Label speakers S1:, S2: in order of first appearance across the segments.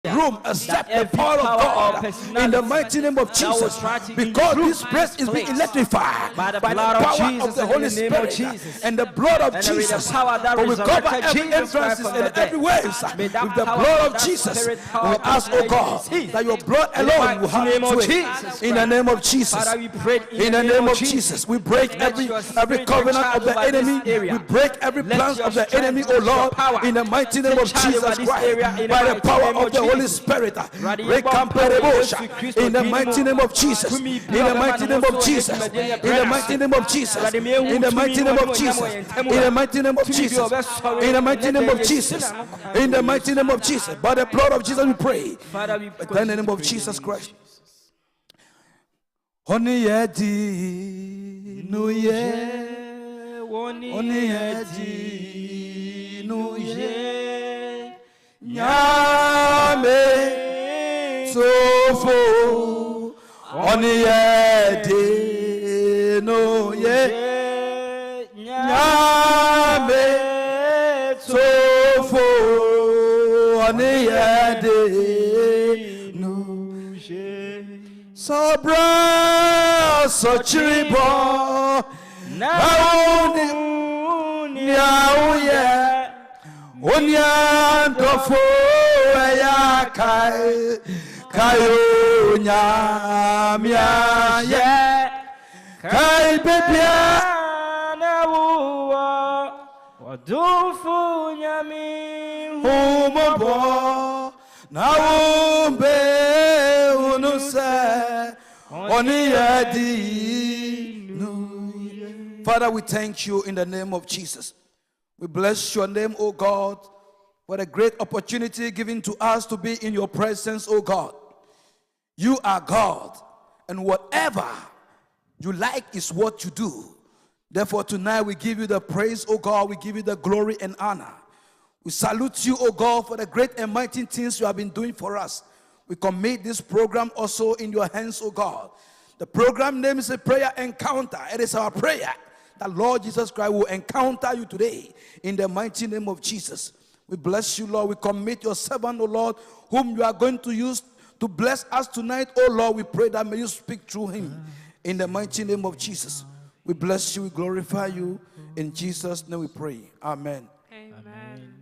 S1: room except the power of God in the mighty name of Jesus, because this place is being electrified by the power of the Holy Spirit and the blood of Jesus. But we cover every entrance and every way with the blood of Jesus. We ask, oh God, that your blood alone will have its way in the name of Jesus. In the name of Jesus, we break every covenant of the enemy. We break every plan of the enemy, oh Lord, in the mighty name of Jesus Christ, by the power of the Holy Spirit. In the mighty name of Jesus. In the mighty name of Jesus. In the mighty name of Jesus. In the mighty name of Jesus. In the mighty name of Jesus. In the mighty name of Jesus. In the mighty name of Jesus. By the blood of Jesus we pray. In the name of Jesus Christ. Honey yedi no ye. Honey yedi no ye. Nyame sofo oni yede no ye. Nyame sofo oni yede no ye. Sobra sochribo nauni niauye. Onyandofo ya kayo nyamia ye kai bebia na wo wadofo nyami humobo na umbe unuse oniyadi. Father, we thank you in the name of Jesus. We bless your name, O God, for a great opportunity given to us to be in your presence, O God. You are God, and whatever you like is what you do. Therefore, tonight we give you the praise, O God. We give you the glory and honor. We salute you, O God, for the great and mighty things you have been doing for us. We commit this program also in your hands, O God. The program name is a prayer encounter. It is our prayer that Lord Jesus Christ will encounter you today in the mighty name of Jesus. We bless you, Lord. We commit your servant, O Lord, whom you are going to use to bless us tonight. O Lord, we pray that may you speak through him in the mighty name of Jesus. We bless you, we glorify you. In Jesus' name we pray. Amen.
S2: Amen.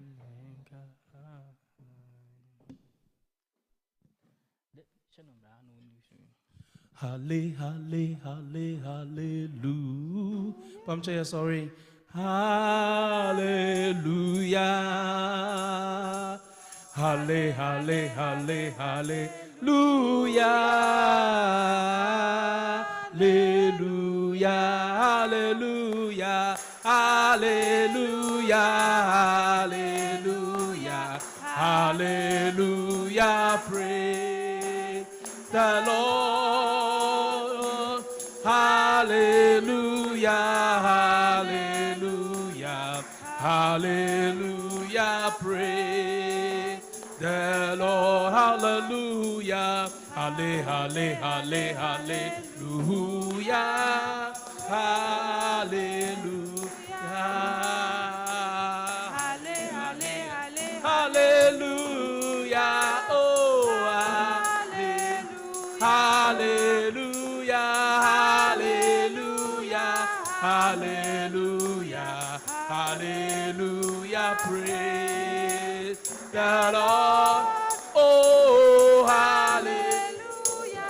S3: Hallelujah. Pamcha, sorry. Hallelujah. Hallelujah. Hallelujah. Hallelujah. Hallelujah. Hallelujah. Hallelujah. Praise the Lord. Hallelujah. Hallelujah. Hallelujah. Praise the Lord. Hallelujah. Hallelujah. Hallelujah. Hallelujah. Oh, hallelujah. Hallelujah. Hallelujah. Hallelujah. Praise the Lord. Oh, hallelujah.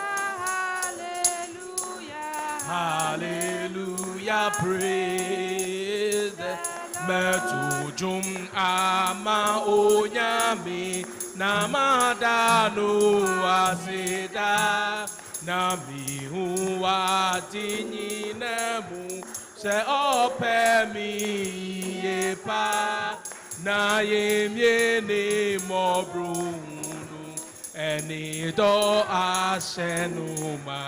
S3: Hallelujah. Praise Metujum ama onyami namadano asida nami huwa tinyi nemu se opemi yepa na yemye ne mobrunu eni do asenuma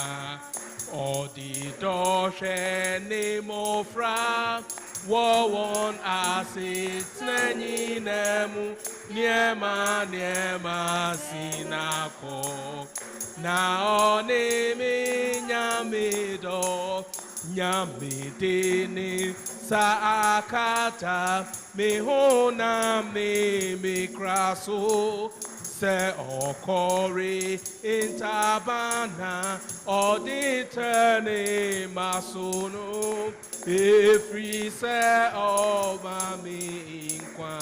S3: odi do shene mofra won asitneni nemu niema sinako na onemi nyamido nyamidini saakata mehona me kraso se okori intabana oditene masono efri se oba mi inkwa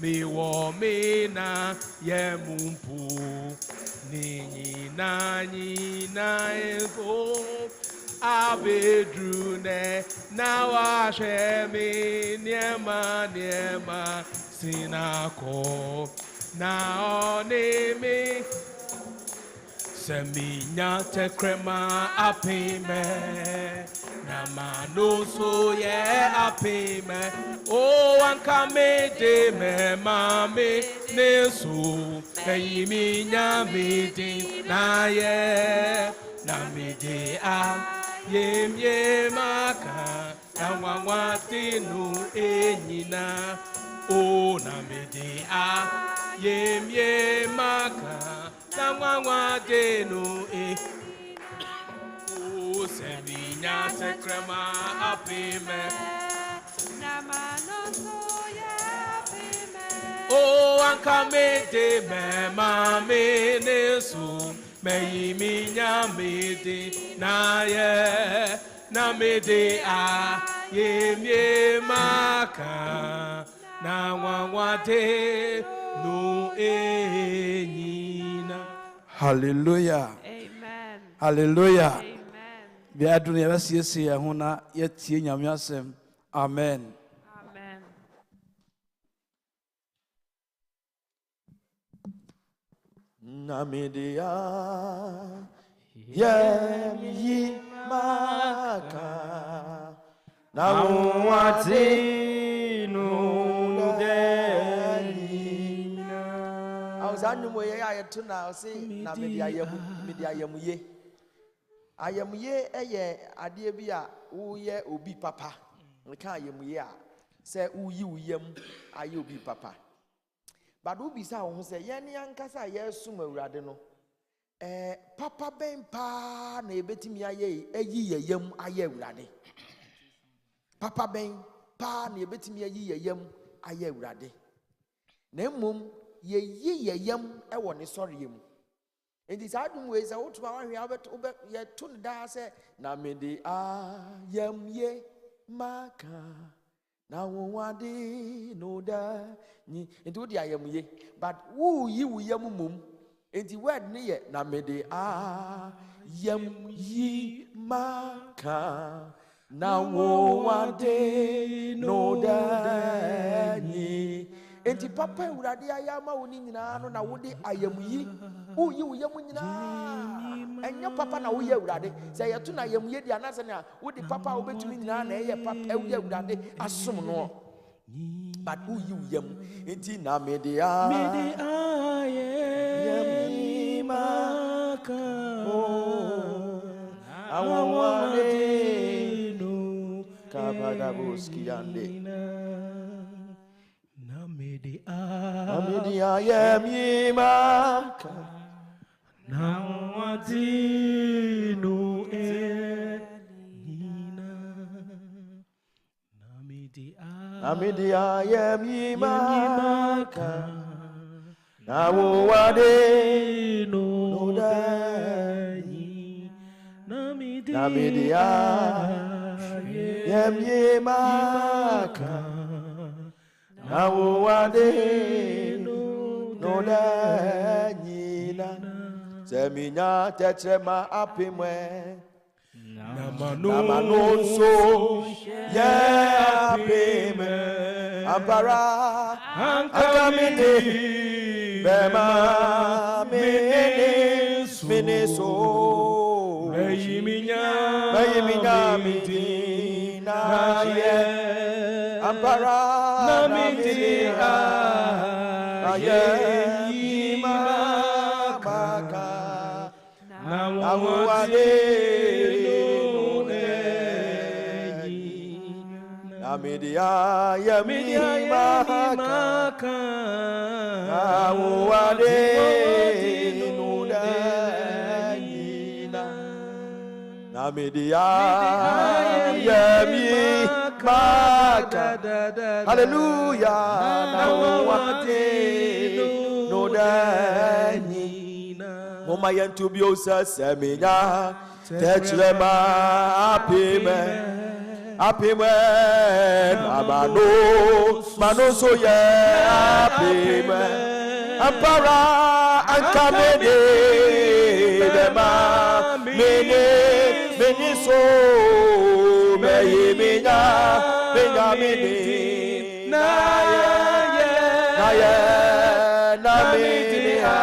S3: mi wo mi na yemumpu ni na efo abedrune na wa shemi niema sinako na onimi seminya tekrema apime na manoso ye apime o ankame de me mame neso eyiminya medi na ye na mede a yemye maka na wawatinu enyina o na mede a yemye maka na wawatinu e o seminya tekrema apime na manoso ye apime o ankame de me mame nesu meyi minya mede na ye na mede a ye maka na wawate no enyina.
S1: Hallelujah.
S2: Amen.
S1: Hallelujah.
S2: Amen.
S1: Biadunu yabasiyesi ya huna yetie nyame asem. Amen.
S2: Amen.
S4: Namidia Yemyi Maka Nawati Nudenina. I was annual I to now say Namidia Yamuye. I am ye a ye Adiabia, who ye ubi papa. We can't yamuya. Say, who you yam, are you be papa. But who be so say, Yanni Ankasa, yes, summer radino. Papa ben pa, ne betimia ye, a ye yam, a ye rade. Papa ben pa, ne betimia ye yam, a ye rade. Nemum, ye yam, a one is sorry him. In this item ways, I want to have it over yet to da say, Namidi yam ye maka. Now wadi no da ni into the ayam ye, but who you yamum in the word near Namidi yam ye maka. Now wadi no da ni. Enti papa urade ayama woni nyina no na wode ayamuyi uyi uyam nyina enya papa na wo ye urade se yeto na ayamuye di anase na wode papa obetumi nyina na eye papa ewuye urade asom no but uyi uyam enti na mede ayam maka awane no kabadaboski ande Namidia Yemyi Maka Nawadinu Enina Namidia Yemyi Maka Nawadinu Enina Namidia Yemyi Maka Nawade no da nyina seminya tetrema apimwe namanonso ye apime ampara ankamini bema miniso bayiminya midina ye ampara Namidia Ayema Maka Nawade Namidia Ayema Maka Nawade Namidia Ayema Maka Hallelujah. No dani moma yentu bi osa semenya techrema apime mano so ye apime ampara ankamene dema meni so meyimenya benyamini na ye na media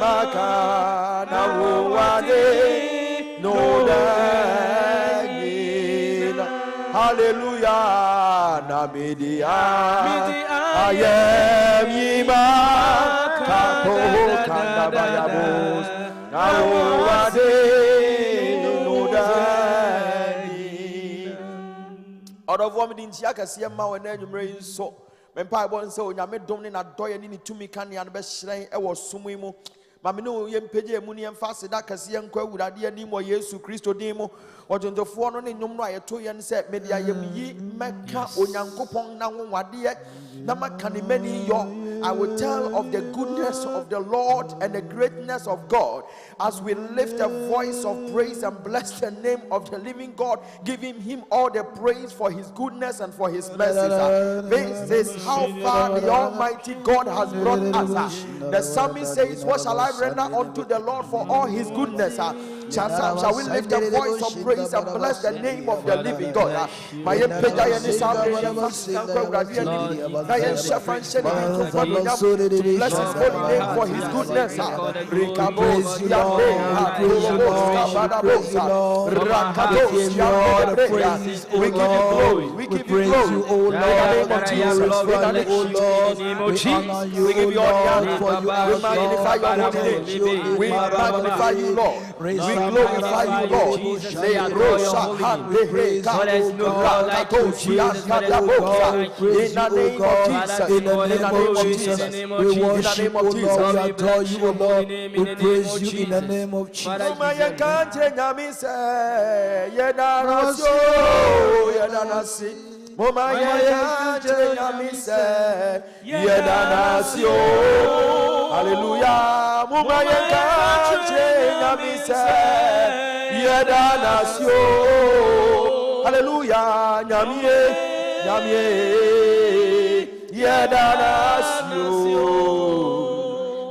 S4: maka na wade no dagina hallelujah na media ayem yima kapo kanda bayabos na wade no dagina odovo mi din tia kase ma wona anwumre so mempa bon se onyame dom ne na doye ne tumi kan ya no be hyerɛn e wo somu mu mame ne ye mpege mu ne emfa se da kase ye nkwa awurade ani mo Yesu Kristo din mu ojonjofo no ne nyom no ayeto ye ne se mede ayem yi meka onyankopɔn na nwade na maka ne mani yo I will tell of the goodness of the Lord and the greatness of God as we lift a voice of praise and bless the name of the living God, giving him all the praise for his goodness and for his mercies. This is how far the Almighty God has brought us. The psalmist says, what shall I render unto the Lord for all his goodness? Shall we lift a voice of praise and bless the name of the living God? Bless his holy name for his goodness. We give you glory. We give you glory. In the name of Jesus. We give you all the honor. We magnify your holy name. We magnify you, Lord. We glorify you, Lord. In the name of Jesus. In the name of Jesus. We worship you, Lord. We adore you, Lord. We praise you in the name of Jesus. Hallelujah. Hallelujah. Nyamie.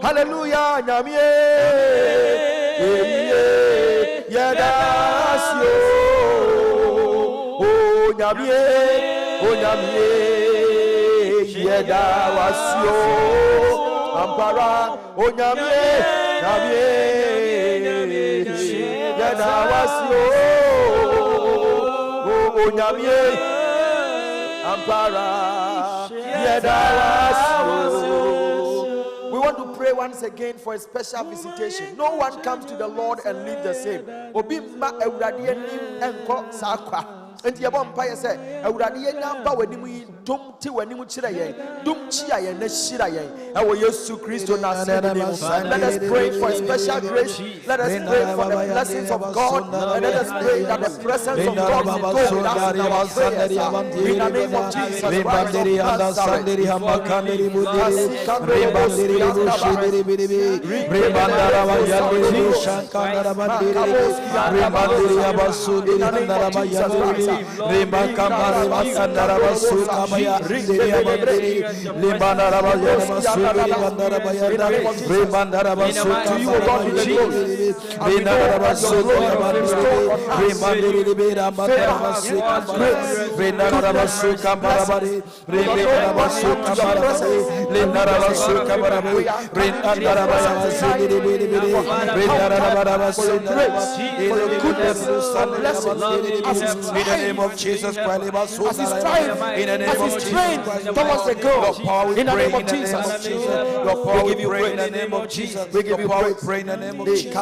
S4: Hallelujah, nyamie, yedasio, oh nyamie, yedawasio, ampara, oh nyamie, yedawasio, oh nyamie, ampara. We want to pray once again for a special visitation. No one comes to the Lord and leave the same. Obimma ewurade anim enko sakwa. Enti yebo mpa ye se ewurade yenya ba wanimu yi dum ti wanimu kire yen. Dum chia yen na shira yen. Ewo Yesu Kristo na se ni mu. Let us pray for a special grace. Let us pray for the blessings of God. And let us pray that the presence of God will go with us in our prayers. In the name of Jesus Christ in the name of Jesus Christ, as he strives, towards the goal, in the name of Jesus, we give you praise in the name of Jesus. We give you praise in the name of Jesus.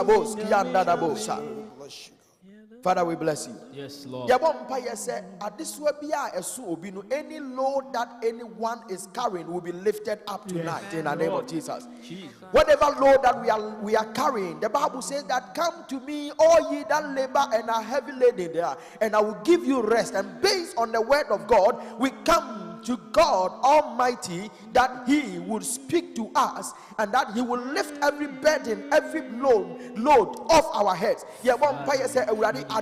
S4: Father, we bless you.
S3: Yes, Lord.
S4: Any load that anyone is carrying will be lifted up tonight in the name of Jesus. Whatever load that we are carrying, the Bible says that come to me, all ye that labor and are heavy laden there, and I will give you rest. And based on the word of God, we come to God Almighty that He would speak to us and that He will lift every burden, every load off our heads. Yeah, one prayer say,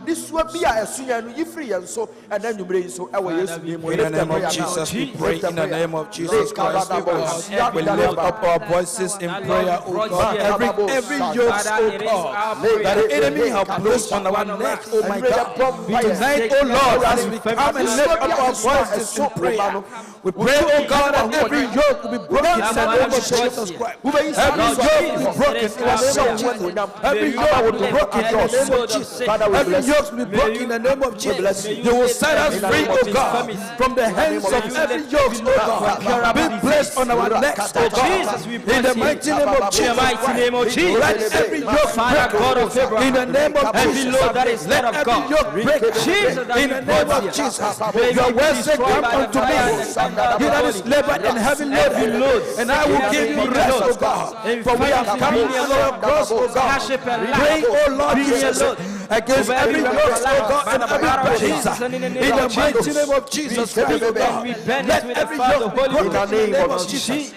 S4: this will be a soon you free and so, and then you bring so our
S1: In the name of Jesus, we pray. In the name of Jesus Christ, we lift up our voices in prayer, oh God. Every yoke, oh God, that the enemy have placed on our neck, oh my God. Tonight, oh Lord, as we come and lift up our voices in prayer, we pray, oh God, that every yoke will be broken in the name of Jesus Christ. Every yoke will be broken in the name of Jesus. Every yoke will be broken in the name of Jesus. Every yoke will be broken in the name of Jesus. You will set us free, oh God, from the hands of every yoke, oh God, be placed on our necks, oh God. In the mighty name of Jesus, let every yoke break in the name of Jesus. Let every yoke break in the name of Jesus. Your word said, come unto me, he that is labored and heavy load, and I will give you rest, O God. For we have come under your cross, O God, praying, O Lord Jesus, against every yoke, O God, and every pressure. In the mighty name of Jesus Christ, O God, let every yoke be broken in the name of Jesus.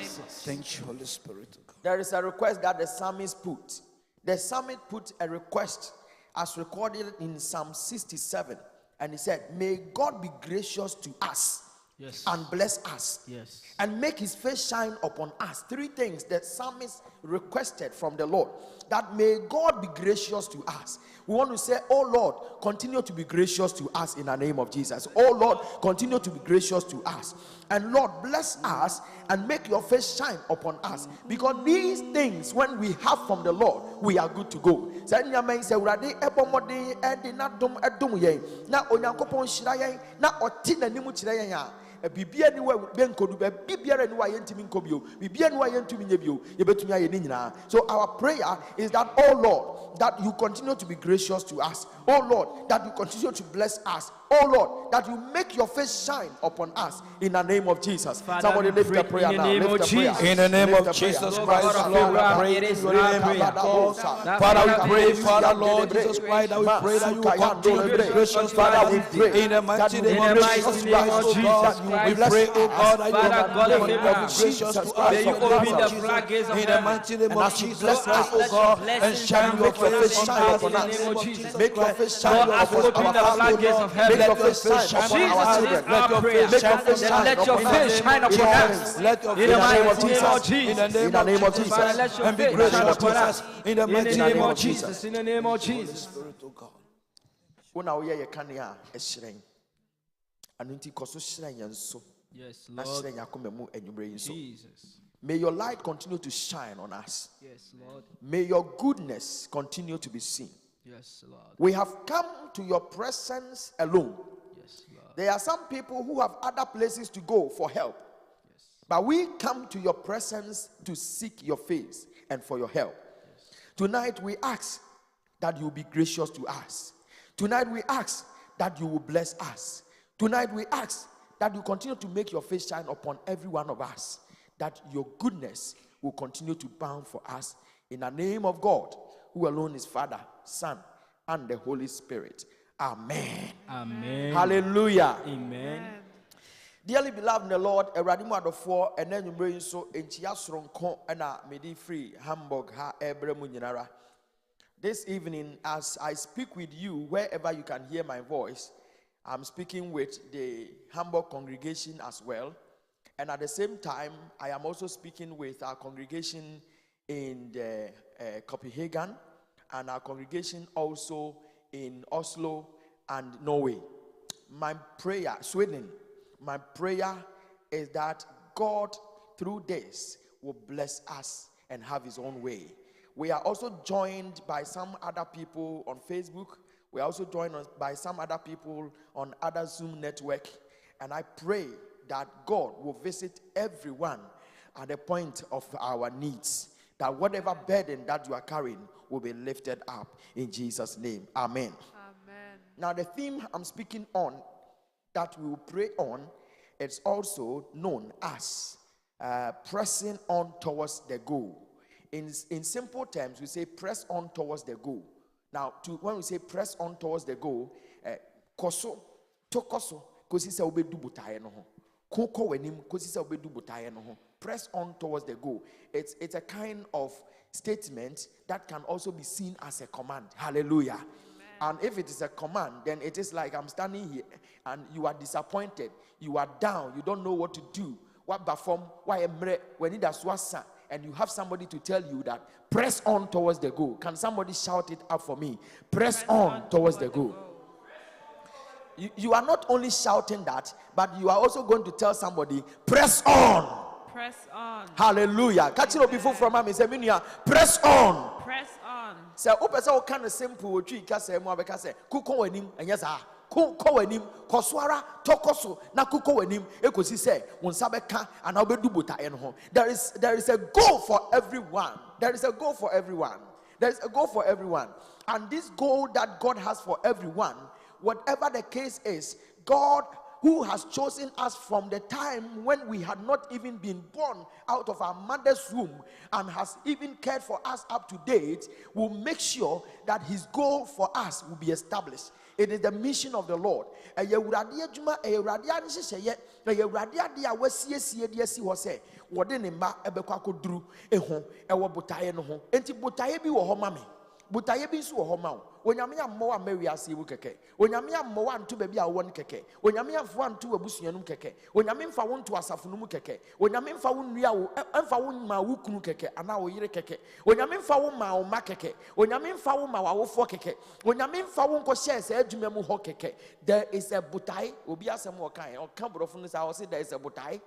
S1: Thank you, Holy Spirit.
S4: There is a request that the psalmist put. The psalmist put a request as recorded in Psalm 67, and he said, may God be gracious to us. Yes. And bless us. Yes. And make his face shine upon us. Three things that psalmist requested from the Lord. That may God be gracious to us. We want to say, oh Lord, continue to be gracious to us in the name of Jesus. Oh Lord, continue to be gracious to us. And Lord, bless us and make your face shine upon us. Because these things, when we have from the Lord, we are good to go. Bibia ni wa benkodu bibiara ni wa yentimi nkobio bibia ni wa yentimi nyebio yebetumi aye ni nyina. So our prayer is that, oh Lord, that you continue to be gracious to us. Oh Lord, that you continue to bless us. Oh Lord, that you make your face shine upon us in the name of Jesus.
S3: Father,
S4: somebody lift the prayer now. Lift the prayer.
S1: In the name of Jesus Christ, Lord, we pray. Father, we pray, Father, Lord Jesus Christ, that we pray that you will continue to be gracious. Father, we pray in the mighty name of Jesus Christ, oh God, we pray, oh God, that you will be gracious to us.
S3: May you open the floodgates of
S1: in the mighty name of Jesus Christ, oh God, and shine your face shine upon us. Make your face shine upon our floodgates. Make your face shine upon our children. Let your face shine upon us. Let your face shine upon us. In the name of Jesus. And be gracious to us. In the mighty name of Jesus.
S3: In the name of Jesus.
S1: Spirit of God.
S4: Una we ye kania eshren. Anunti koso shren yanso.
S3: Yes, Lord.
S4: Jesus. May your light continue to shine on us.
S3: Yes, Lord.
S4: May your goodness continue to be seen.
S3: Yes, Lord.
S4: We have come to your presence alone.
S3: Yes, Lord.
S4: There are some people who have other places to go for help. Yes. But we come to your presence to seek your face and for your help. Yes. Tonight we ask that you will be gracious to us. Tonight we ask that you will bless us. Tonight we ask that you continue to make your face shine upon every one of us. That your goodness will continue to bound for us. In the name of God, who alone is Father, Son, and the Holy Spirit. Amen.
S3: Amen.
S4: Hallelujah.
S3: Amen.
S4: Dearly beloved in the Lord, Eradimo Adofo, and then you bring so in Chiasronko and a midi free Hamburg ha Ebremunara. This evening, as I speak with you, wherever you can hear my voice, I'm speaking with the Hamburg congregation as well. And at the same time, I am also speaking with our congregation in the Copenhagen and our congregation also in Oslo and Norway. My prayer, Sweden, my prayer is that God through this will bless us and have his own way. We are also joined by some other people on Facebook. We are also joined by some other people on other Zoom network. And I pray that God will visit everyone at the point of our needs. That whatever burden that you are carrying will be lifted up in Jesus' name. Amen.
S2: Amen.
S4: Now the theme I'm speaking on, that we will pray on, it's also known as pressing on towards the goal. In simple terms, we say press on towards the goal. Now, when we say press on towards the goal, koso, to koso, because he said obedu butaye no ho. Koko wenim kosi se obedu botaye no ho. Press on towards the goal. It's a kind of statement that can also be seen as a command. Hallelujah. And if it is a command, then it is like I'm standing here and you are disappointed, you are down, you don't know what to do. What perform? Why when it has wasa, and you have somebody to tell you that press on towards the goal. Can somebody shout it up for me? Press on towards the goal. You are not only shouting that, but you are also going to tell somebody, press on.
S2: Press on.
S4: Hallelujah. Catch it before from me. Say, press on.
S2: Press on.
S4: Say, open kind of simple tree. Kase mo abeka say, kuko wenim enyasa. Kuko wenim koswara tokoso na kuko wenim ekosi say wonsa beka ana obedu botaye no ho. There is a goal for everyone. There is a goal for everyone. There is a goal for everyone. And this goal that God has for everyone, whatever the case is, God who has chosen us from the time when we had not even been born out of our mother's womb and has even cared for us up to date, will make sure that his goal for us will be established. It is the mission of the Lord. Butaye bi nso ho ma wo onyame ammo wa mawi ase wu keke onyame ammo wa nto ba bi a won keke onyame afo anto abusuanum keke onyame mfa wo nto asafonum keke onyame mfa wo nnua wo mfa wo ma wo kunu keke ana wo yire keke onyame mfa wo ma wo ma keke onyame mfa wo ma wo fo keke onyame mfa wo nko share sa adwuma mu ho keke. There is a butaye obi asem wo kan o kan borofo no sa wo say there is a butaye.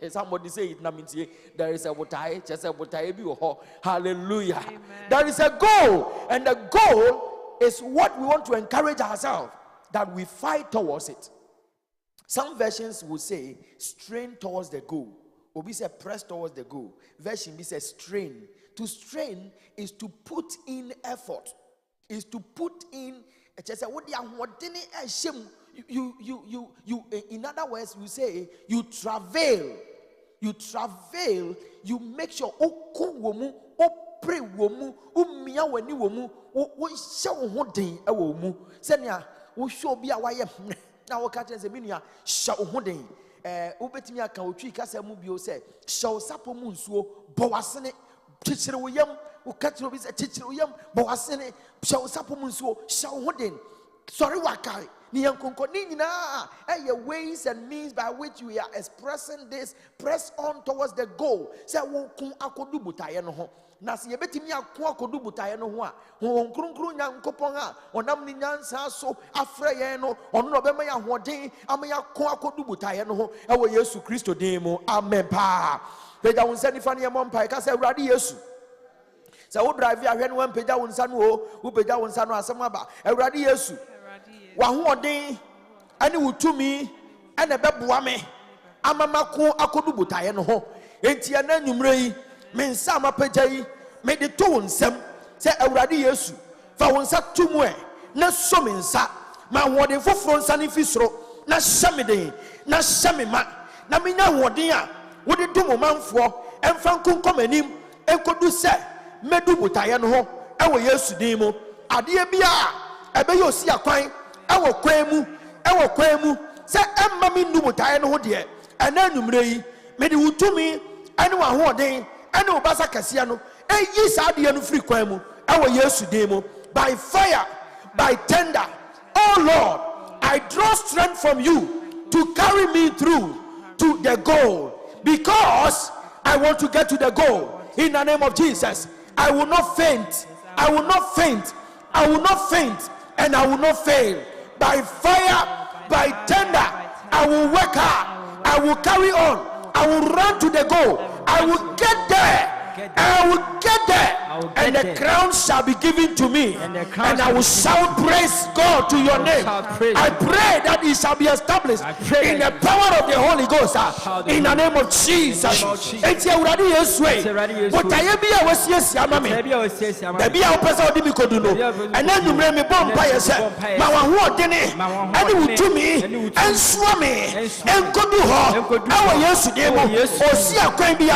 S4: Somebody say it namintie. There is a butaye, just a butaye bi ho. Hallelujah.
S2: Amen.
S4: There is a goal, and the goal is what we want to encourage ourselves, that we fight towards it. Some versions will say strain towards the goal. Obi say press towards the goal. Version B says strain. To strain is to put in effort. Is to put in you in other words, you say you travail, you make sure pray womu umia wani womu wo hye wo den e wo mu senia wo hwe obi a waye na wo ka tene se menua hye wo den wobetimi aka otwi kasa mu bio se hye wo sapo mu nsuo bo wasene chichire wo yam wo ka tene obi se chichire wo yam bo wasene hye wo sapo mu nsuo hye wo den sorry wakai ni yankonko ni nyina ways and means by which we are expressing this. Press on towards the goal. Say wo kun akodu butaye no ho na se yebetimi akon akodu butaye no ho a ho nkrunkru nyankopon a onam ni nyansa so afre ye no ono no bema ya hoden ama ya kon akodu butaye no ho ewo Yesu Kristo din mu amen pa peja won sani fa ne mo mpa ka se awurade Yesu se wo drive ahwe no peja won sa no wo peja won sa no asem aba awurade Yesu wa hoden ani wutumi ene beboa me amama ko akodu butaye no ho enti ana nwumre yi me nsa mapeja yi me de to nsem se awurade Yesu fa won sa tumu na so me nsa ma hoden foforo nsa ne fisoro na hye me den na hye me ma na me nya hoden a wo de dum manfo emfa nkonkom anim enkodu se medu butaye no ho ewo Yesu din mu ade bia ebe yo si akwan ewo kwan mu se emma me nu butaye no ho de ana nwumre yi me de wutumi ane wa hoden ane obasa kase no eyi saade no free kwan mu ewo Yesu din mu by fire by tender. Oh Lord, I draw strength from you to carry me through to the goal, because I want to get to the goal in the name of Jesus. I will not faint, I will not faint, I will not faint, and I will not fail. By fire, by tender, I will work hard, I will carry on, I will run to the goal, I will get there, I will get there, and the crown shall be given to me, and I will shout praise God to your name. I pray that it shall be established in the power of the Holy Ghost, in the name of Jesus. Enti awurade Yesu botaye bia wasiesie amame da bia opesa odi mikodu no ena nwumre me bompa ye se ma wa ho odene ene wutumi ensuo me enkodu ho awo Yesu dem osi akwan bia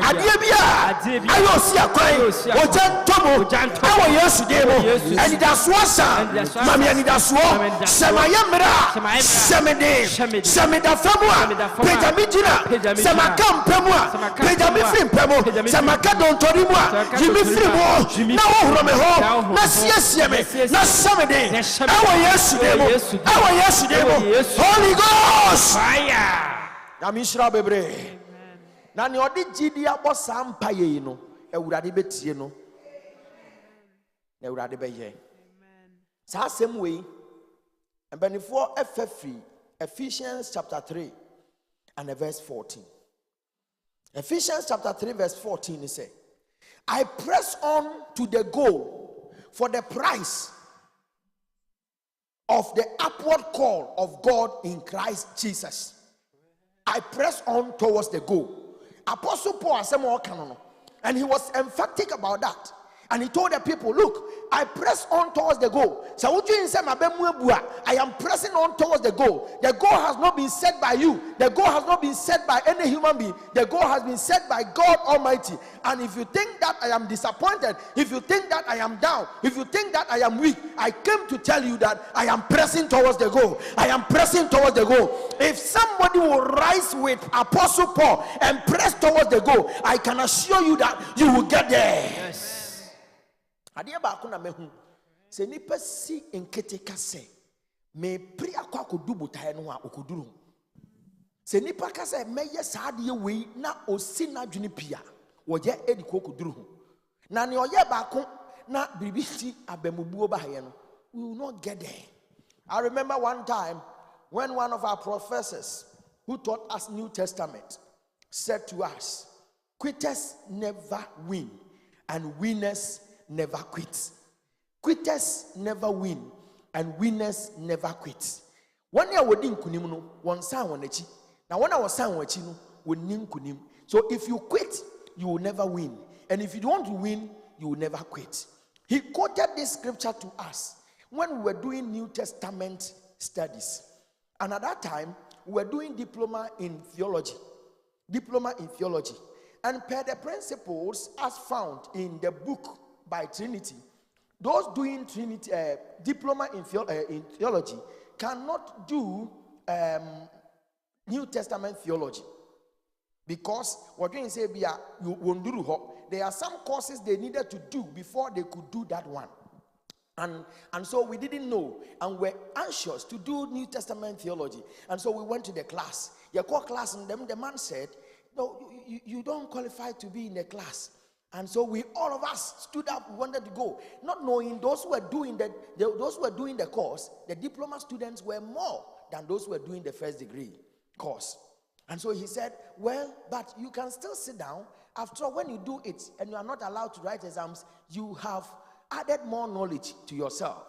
S4: ade bia ayo si akwan ojan tomo awo yesu demo and that's what mami and that's what semayemra semeda famua pejamijina semakam pemua pejamifrim pemo semakadon torimua jimifrim ho na wo horo me ho na siesie me na semede awo yesu demo Holy Ghost fire na mishra bebre na ne odi gidi abosa mpaye no ewurade betie no na ewurade beye sa asem we embenifo efafri Ephesians chapter 3 and verse 14. Ephesians chapter 3 verse 14 it says, I press on to the goal for the prize of the upward call of God in Christ Jesus. I press on towards the goal. Apostle Paul and he was emphatic about that. And he told the people, look, I press on towards the goal. So I am pressing on towards the goal. The goal has not been set by you. The goal has not been set by any human being. The goal has been set by God Almighty. And if you think that I am disappointed, if you think that I am down, if you think that I am weak, I came to tell you that I am pressing towards the goal. I am pressing towards the goal. If somebody will rise with Apostle Paul and press towards the goal, I can assure you that you will get there. Yes. Adia ba ko na mehu se nipa si enkete kase me pri akwa kodu botae no a okoduru se nipa kase meye saade we na osi na dwene pia wo ye edi kokoduru na ne oye ba ko na bibiti abamubuo ba ye no we will not get there. I remember one time when one of our professors who taught us New Testament said to us, quitters never win and winners never quit. Quitters never win and winners never quit. One year we didn't kunim no, one san one echi. Now when I was san one echi no, we nin kunim. So if you quit, you will never win. And if you don't want to win, you will never quit. He quoted this scripture to us when we were doing New Testament studies. And at that time, we were doing diploma in theology. Diploma in theology. And per the principles as found in the book by Trinity, those doing Trinity diploma in theology cannot do New Testament theology because what you say there are some courses they needed to do before they could do that one, and so we didn't know and we're anxious to do New Testament theology, and so we went to the class. Your core class, and then the man said, "No, you don't qualify to be in the class." And so we, all of us, stood up, wanted to go, not knowing those who were doing the course, the diploma students were more than those who were doing the first degree course. And so he said, well, but you can still sit down. After all, when you do it and you are not allowed to write exams, you have added more knowledge to yourself.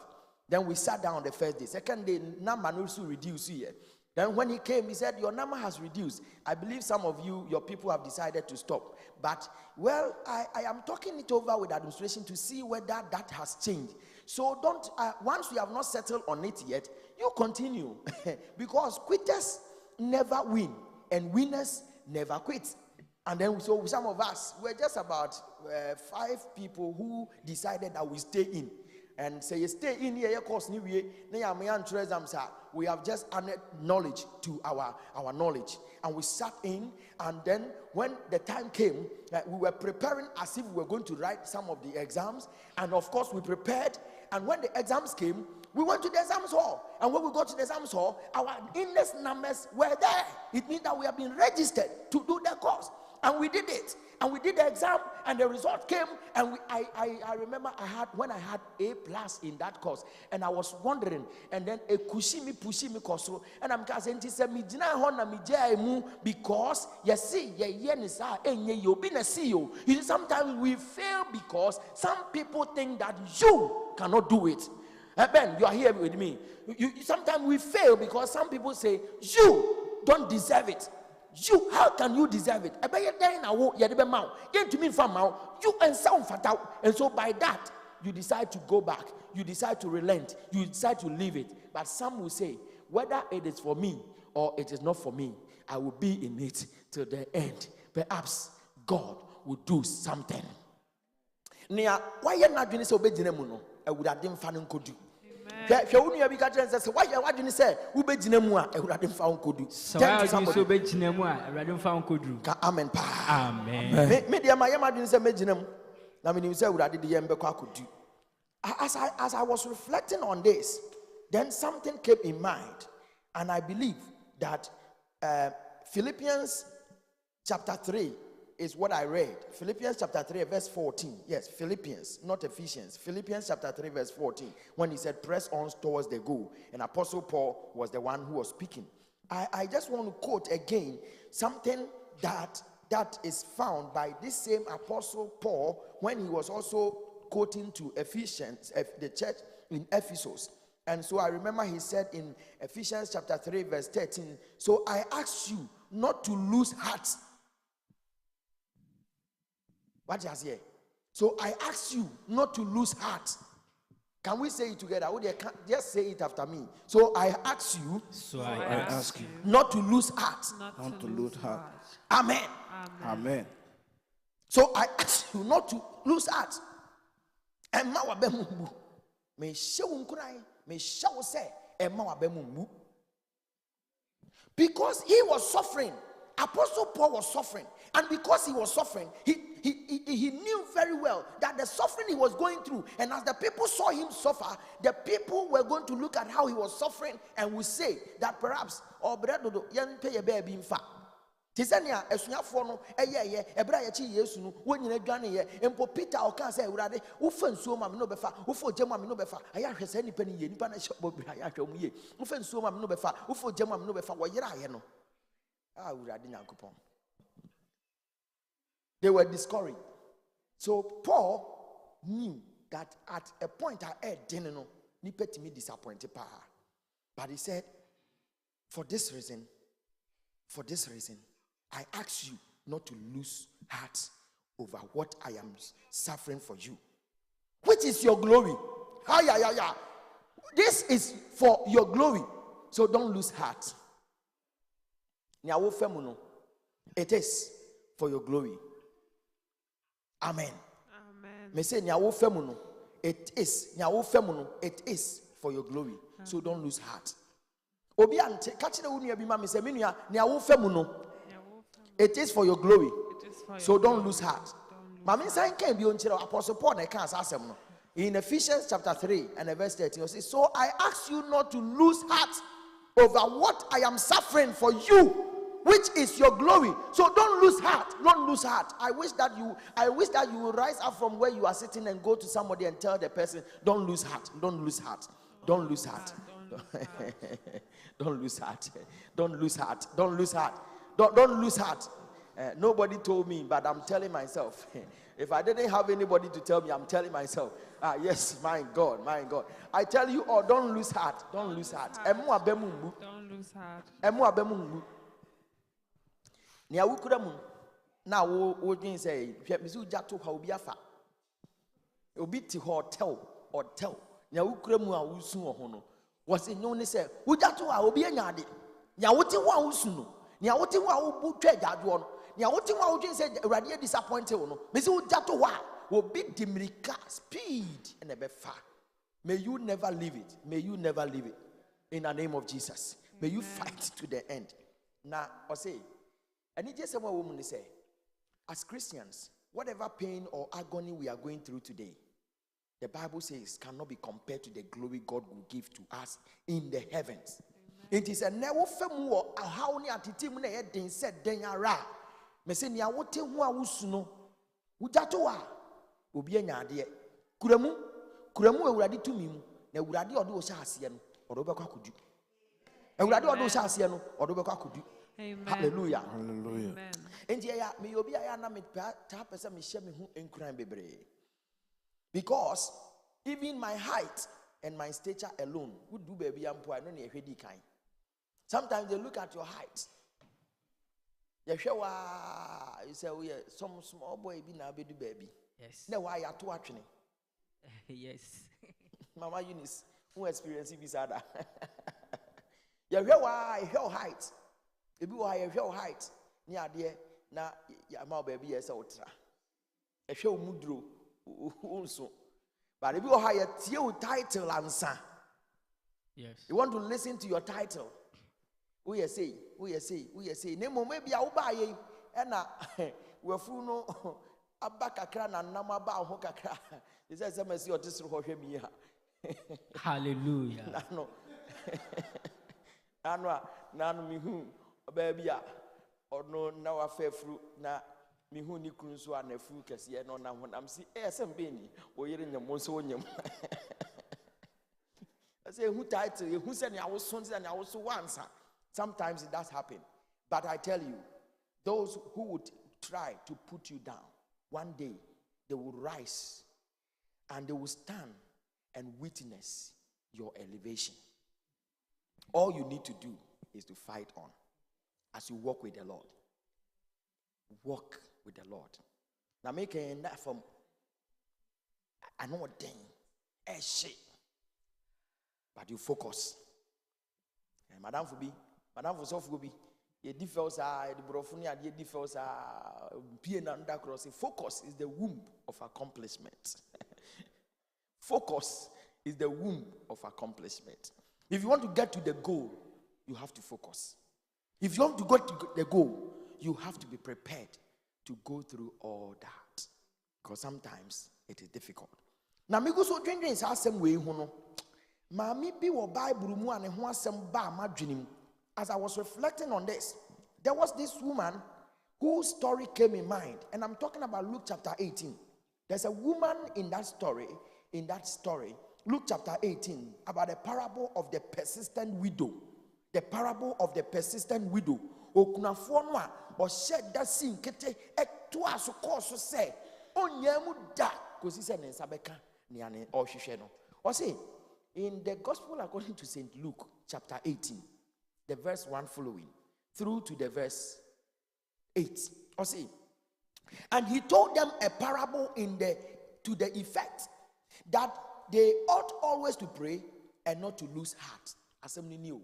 S4: Then we sat down the first day. Second day, number also reduced here. Then when he came, he said, your number has reduced. I believe some of you, your people have decided to stop. But, well, I am talking it over with administration to see whether that has changed. So don't, once we have not settled on it yet, you continue. Because quitters never win and winners never quit. And then, so some of us, we're just about 5 people who decided that we stay in. And say you stay in here, course new way. We have just added knowledge to our knowledge, and we sat in. And then when the time came, we were preparing as if we were going to write some of the exams. And of course, we prepared. And when the exams came, we went to the exams hall. And when we got to the exams hall, our index numbers were there. It means that we have been registered to do the course. And we did it. And we did the exam, and the result came. And I remember when I had A+ in that course, and I was wondering, and then a pushing me course. And I'm saying, because you see, sometimes we fail because some people think that you cannot do it. Ben, you are here with me. Sometimes we fail because some people say you don't deserve it. You, how can you deserve it? You and sound fatal. And so by that, you decide to go back. You decide to relent. You decide to leave it. But some will say, whether it is for me or it is not for me, I will be in it till the end. Perhaps God will do something. Nia, why you not doing so? Bejinamuno, I would have been found could do. If you only have got answers, why you say, Ubejinamua, I would have been found could do.
S3: So I so Bejinamua, I don't found could do.
S4: Amen.
S3: Amen.
S4: Media, my didn't say Bejinam. I mean, you said, would I did the Yambeka could do. As I was reflecting on this, then something came in mind, and I believe that Philippians chapter 3 is what I read. Philippians chapter 3 verse 14. Yes, Philippians, not Ephesians. Philippians chapter 3 verse 14, when he said, press on towards the goal. And Apostle Paul was the one who was speaking. I just want to quote again something that is found by this same Apostle Paul when he was also quoting to Ephesians, the church in Ephesus. And so I remember he said in Ephesians chapter 3 verse 13, so I ask you not to lose heart. What is here? So I ask you not to lose heart. Can we say it together? Just say it after me. So I ask you, not to lose heart.
S1: Not to lose heart.
S4: Amen.
S1: Amen.
S4: So I ask you not to lose heart. Emma wa bemumbu. Me shewu nkurai. Me shewu say Emma wa bemumbu. Because he was suffering. Apostle Paul was suffering. And because he was suffering, he knew very well that the suffering he was going through, and as the people saw him suffer, the people were going to look at how he was suffering and would say that perhaps, oh, bredo, yan pay a baby in fact. Tisania, a swafo no, ebra yachi yesu no, when you dwane ye, empo Peter or can say, urade, ufen soma no befa, ufo jema no befa, I have any penny, nipa na shop bobi, I have ye, ufen soma no befa, ufo jema no befa, wa yera ye no. Ah, urade nyankopon. They were discouraged. So Paul knew that at a point I didn't know, nipet me disappointed. But he said, for this reason, I ask you not to lose heart over what I am suffering for you, which is your glory. This is for your glory. So don't lose heart. It is for your glory. Amen. Me say it is for your glory. So don't lose heart. Obi ante catch the unu bi ma me say me nua nyawo fam no. It is for your glory. So don't lose heart. Mama say can be on Apostle Paul na kan asem no. In Ephesians chapter 3 and verse 13 he says, so I ask you not to lose heart over what I am suffering for you, which is your glory. So don't lose heart. Don't lose heart. I wish that you will rise up from where you are sitting and go to somebody and tell the person, don't lose heart. Don't lose heart. Don't lose heart. Don't lose heart. Don't lose heart. Don't lose heart. Don't lose heart. Nobody told me, but I'm telling myself. If I didn't have anybody to tell me, I'm telling myself. Yes, my God. I tell you all, don't lose heart. Don't lose heart.
S2: Don't lose heart.
S4: Nia wukuramu na wo dwen say hwe me su jato ha obi afa obi ti hotel nia wukuramu a wusu ho no wo se nyon ne say wo jato a obi anyade nia wote wo a wusu no nia wote wo a wo bu twa jajo no nia wote wo a wo dwen say urade disappointed wo no me se wo jato wa obi dimirika speed and ebe fa. May you never leave it. May you never leave it in the name of Jesus. May you fight to the end. Now I say, and it just a woman say, as Christians, whatever pain or agony we are going through today, the Bible says cannot be compared to the glory God will give to us in the heavens. Amen. It is a never femu a how ni atiti mu na ye den said den ara. Me say nia wote hu a wusuno. Wujato a obi anya ade. Kuramu ewurade tumi mu na ewurade odo o sha ase no odo be kwa kodu. Ewurade odo o sha ase no odo be kwa kodu.
S2: Amen.
S4: Hallelujah.
S2: Amen.
S4: Enti ya me obi aya na me ta pese me hye me hu enkran bebre. Because even my height and my stature alone would do baby ampo I no na ehwedi kan. Sometimes they look at your height. You say we some small boy be na bedu baby.
S3: Yes.
S4: Na why ato atwene.
S3: Yes.
S4: Mama Eunice, who experience this other. You hear height. If you are your height, near dear, now your mouth baby is ultra. ehwe omudro unso. But if you hire your title answer,
S3: Yes.
S4: you want to listen to your title. We say. Nemo maybe I will buy ye and we're full no abakakra na namaba ho kakra. He says, "I'm see your district me."
S3: Hallelujah.
S4: No. Nanu mi hu baby or no now a fair fruit na mi hu ni kunso and a fruit kasi no na I'm see beni or you're in the monsonium. I say who title who said I was sons and I was once. Sometimes it does happen. But I tell you, those who would try to put you down, one day they will rise and they will stand and witness your elevation. All you need to do is to fight on as you walk with the Lord. Walk with the Lord. Now make that from I know what thing. Shit. But you focus. And Madame Fubi, Madame Fusofubi, ye differs are the Brofunia, ye differs are Piananda crossing. Focus is the womb of accomplishment. Focus is the womb of accomplishment. If you want to get to the goal, you have to focus. If you want to go to the goal, you have to be prepared to go through all that. Because sometimes it is difficult. Now, me go so drinking is awesome way, hono. Mami bi wo Bible mu ane ho asem ba madwenim. As I was reflecting on this, there was this woman whose story came in mind, and I'm talking about Luke chapter 18. There's a woman in that story, Luke chapter 18, about the parable of the persistent widow. The parable of the persistent widow. Okunafo no a o shed that sin kete eto aso course say onyam da kosi se ne nsa beka ne ane o hwehwe no. O say in the gospel according to St. Luke chapter 18, the verse 1 following through to the verse 8. O say, and he told them a parable to the effect that they ought always to pray and not to lose heart. Assembly knew.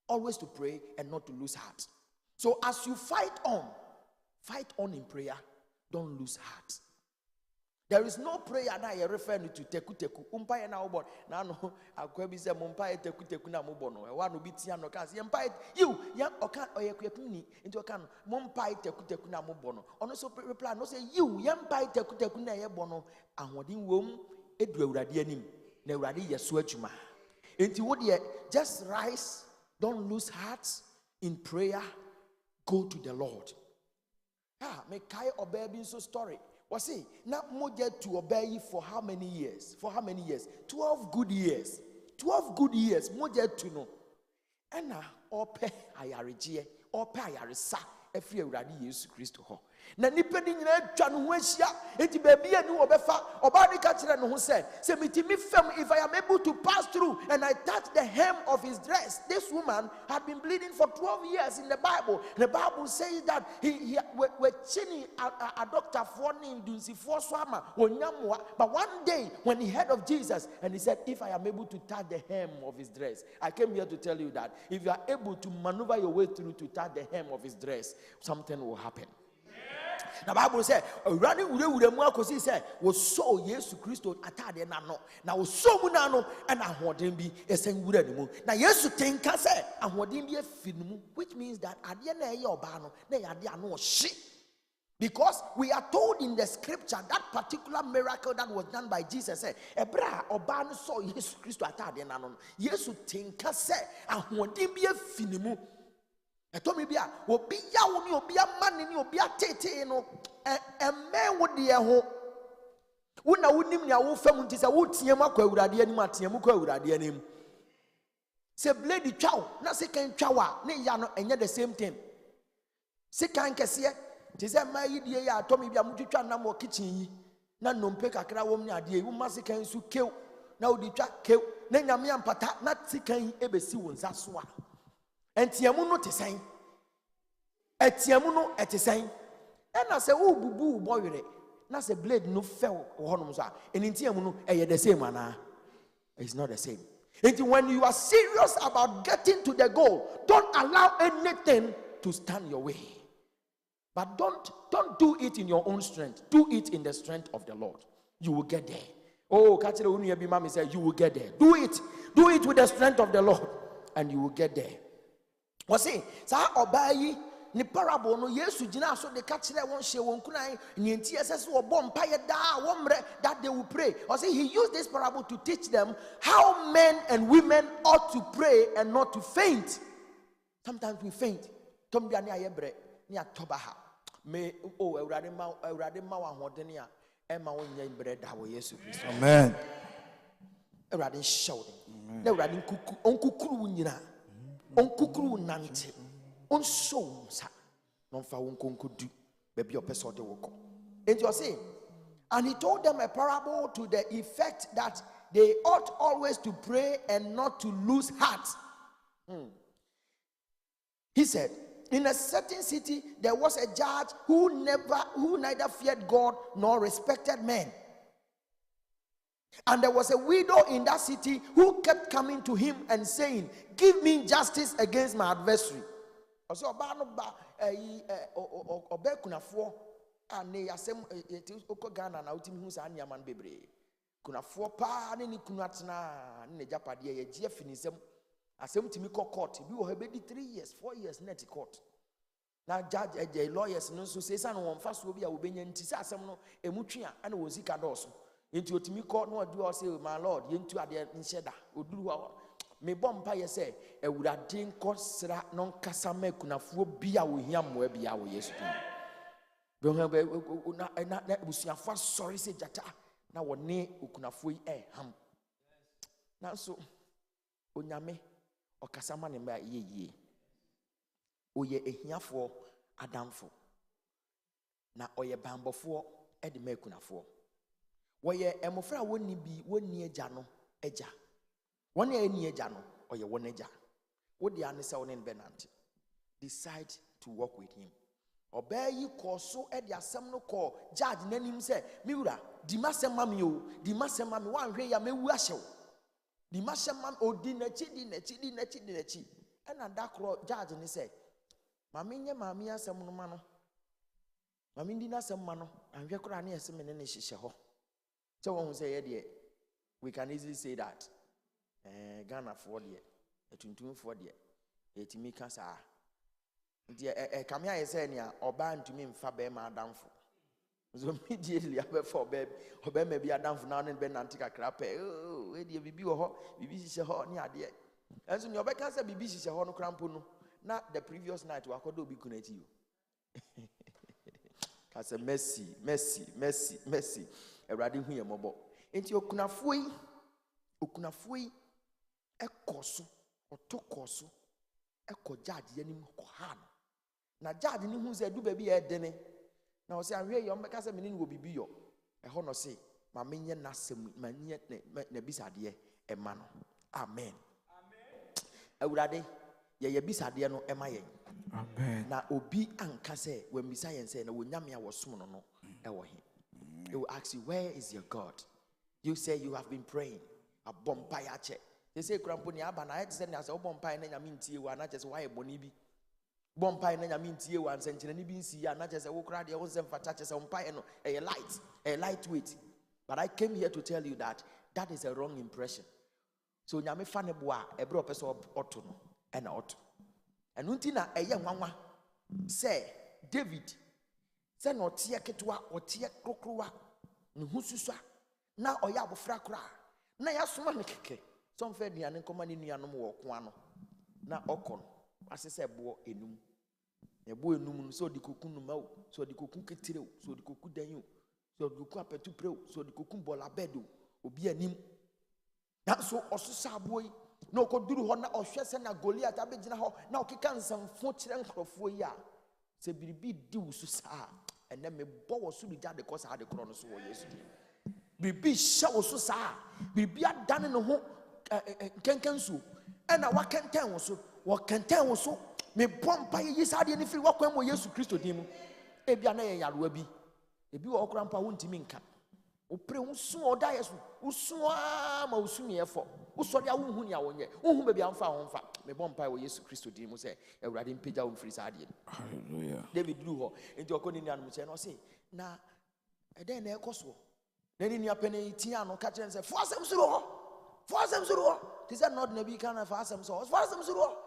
S4: Always to pray and not to lose heart. So as you fight on in prayer, don't lose heart. There is no prayer that you refer to teku. Umpire na ubon. Na no akwebi se umpire teku na mubono. E wanu biti ano kan. Umpire you okan oyekuni into okan umpire teku na mubono. Ono so reply no say you umpire teku na ye bono. Ahwodin wom edu awurade anim. Na awurade yeso adwuma. Enti wo de just rise, don't lose heart in prayer. Go to the Lord. Make kai obey so story. Was he not moja to obey for how many years? 12 good years. 12 good years. Moja to know. And now, ope ayarije, ope ayarisa. Every uradi Yesu Kristo ho. Na nipa ni nyina atwa no ho ahia enti baby ani obefa oba ni ka kire no ho say mitimi fam if I am able to pass through and I touch the hem of his dress. This woman had been bleeding for 12 years in the Bible. The Bible says that he we chini a doctor for ni dunsi for swama onyamwa. But one day when he heard of Jesus and he said, if I am able to touch the hem of his dress, I came here to tell you that if you are able to maneuver your way through to touch the hem of his dress, something will happen. The Bible says, running with mu akosi say, was so Yesu Kristo atade na no. Na was so mu na no and ahoden bi esen wura ni mu. Na Yesu tenka say ahoden bi afi ni mu, which means that ade na eye oba no na ade ano hye. Because we are told in the scripture that particular miracle that was done by Jesus said, Ebra oba no so Yesu Kristo atade na no. Yesu tenka say ahoden bi afi ni mu. Etomi bia obi ya wo ni obi amane ni obi atete no emme wo de ho wo na wonim nya wo fam nti se wo tiam akwa awurade anim atiam kwa awurade anim se blade twaw na se kan twawa ne ya no enye the same thing se kan kese ti se ma yi die ya atomi bia mutwitwa na mo kitchen yi na nompe kakra wom ni ade wo ma se kan su kew na odi twa kew na nyame ampata na se kan ebesi wo nsa so a entiamu no tesɛn etiamu no etesɛn ɛna sɛ wo bubu wo boyere na sɛ blade no fell wo honom so a entiamu no ɛyɛ the same ana. It's not the same. And when you are serious about getting to the goal, don't allow anything to stand your way. But don't do it in your own strength. Do it in the strength of the Lord. You will get there. Oh, Kachire Unuyebi Mami said, you will get there. Do it. Do it with the strength of the Lord, and you will get there. What's it? Sa obayi ni parable no Yesu jina so de kachire won hye won kunai ni enti esese wo bom paye da womre that they will pray. Or say he used this parable to teach them how men and women ought to pray and not to faint. Sometimes we faint. Tombia ni ayebre ni atobaha. Me oh ewrade ma wa hodene a ema wonya ibre da wo Yesu Kristo.
S1: Amen.
S4: Ewrade shout. Na ewrade onkukuru nyina. Onkukuru nante. On so sa. Non fa wonkonkodu. Baby your person de woko. And you see, and he told them a parable to the effect that they ought always to pray and not to lose heart. He said, in a certain city there was a judge who neither feared God nor respected men. And there was a widow in that city who kept coming to him and saying, give me justice against my adversary. Also, Obekunafo ane yasem oko Ghana na utimi hu sa nyaman bebre. Kunafo pa ne ni kunatna ne japade ye je finisem asem timi court bi wo hebedi 3 years 4 years net court. Na judge lawyers no so say san won fa so bi a obenya nti say asem no emutwe a na wosika doso. Enti otimi court no adu o say my lord yentu ade nhyeda oduru ho me bompa ye say ewurade nkosra non kasa ma kunafuo bia wo hia moa bia wo Yesu na busuafo sorry say jata na wone okunafuo yi ham na so onyame okasa ma ne ma yeye oye ehiafo adamfo na oye bambofo de ma kunafuo woye emofra woni bi woni agya no agya one any ejano or your one eja. What the answer on in Benanti? Decide to work with him. Obey you call so at the assembly call. Judge name him say, Mira, the master mammy, the master mammy, one way I may wash you. The master mam o dinechi. And at that judge and he say, Mammy, some mano. Mammy dina some mano, and we could any some in any shishaho. So one will say, yeah, we can easily say that. Ghana for the tuntum for the etimi kasa nti kamia ye say nia oba ntumi mfa be ma adamfo so immediately abefo be oba ma bi adamfo na no be nanti kakra pe we de bibi wo ho bibi hihye ho ne ade enso ni oba kan say bibi hihye ho no krampo no na the previous night wakodo obi kunati you kasa mercy erade hu ye mobo enti okunafo yi ekoso otokoso eko judge yanim kohano na judge ni hu ze du ba bi e dene na o se ahwe yo mbeka se menini wo bibi yo ho no se ma menye nasem ma nye na bisade e ma no amen awurade ye bisade no e ma yen amen na obi anka se when bisa yen se na wonyame a wosom no no e wo he they will ask you, where is your God? You say you have been praying a bompire check. They say Cramponi Abana, I said, as a bompire and yaminti, one not just why bonibi. Bompire and yaminti, one century, and not just a walk around the own for touches on pie and a lightweight. But I came here to tell you that is a wrong impression. So Yame Faneboa, a bro person of Otono and Otto. And Untina, a young one, say, David, say no tia ketua or tia crocrua, Nuhususa, now or yabo fracra. Na yasuma keke some fed ni anen komani ni anom wo kwano na okon asese bo enum e bo enum so di koku numa o so di koku ketire o so di koku dan o so di koku apetu pre o so di koku bola bed o obi anim na so ososa aboyi na okoduru ho na ohwese na Goliath abegina ho na okeka nsamfo kire nkrofo yi a se biribi di wusu saa ene me bo wo so di jade ko saa de kro no so wo Yesu bibi shawo so saa bibi adane no ho kenkensu ena wakenten wo so wakenten wo so me bompa yi saade ni firi wakwan mo Yesu Kristo din mu ebia na ye yaroa bi ebi wo okra mpa wo ntimi nka wo pre wo so oda Yesu wo so ma wo sumie fo wo so dia wo hu nia wo nye wo hu bebia mfa ho mfa me bomb pie with Jesus Christ din mo say Awurade mpagya wo mfiri saa ade.
S1: Hallelujah.
S4: David drew ho enti okoni ni anu say no say na eden na ekoso. Na ni apene tia no ka kire say fo asem suru ho. Fo asem suru ho. They said not na bi kana fo asem so. Fo asem suru ho.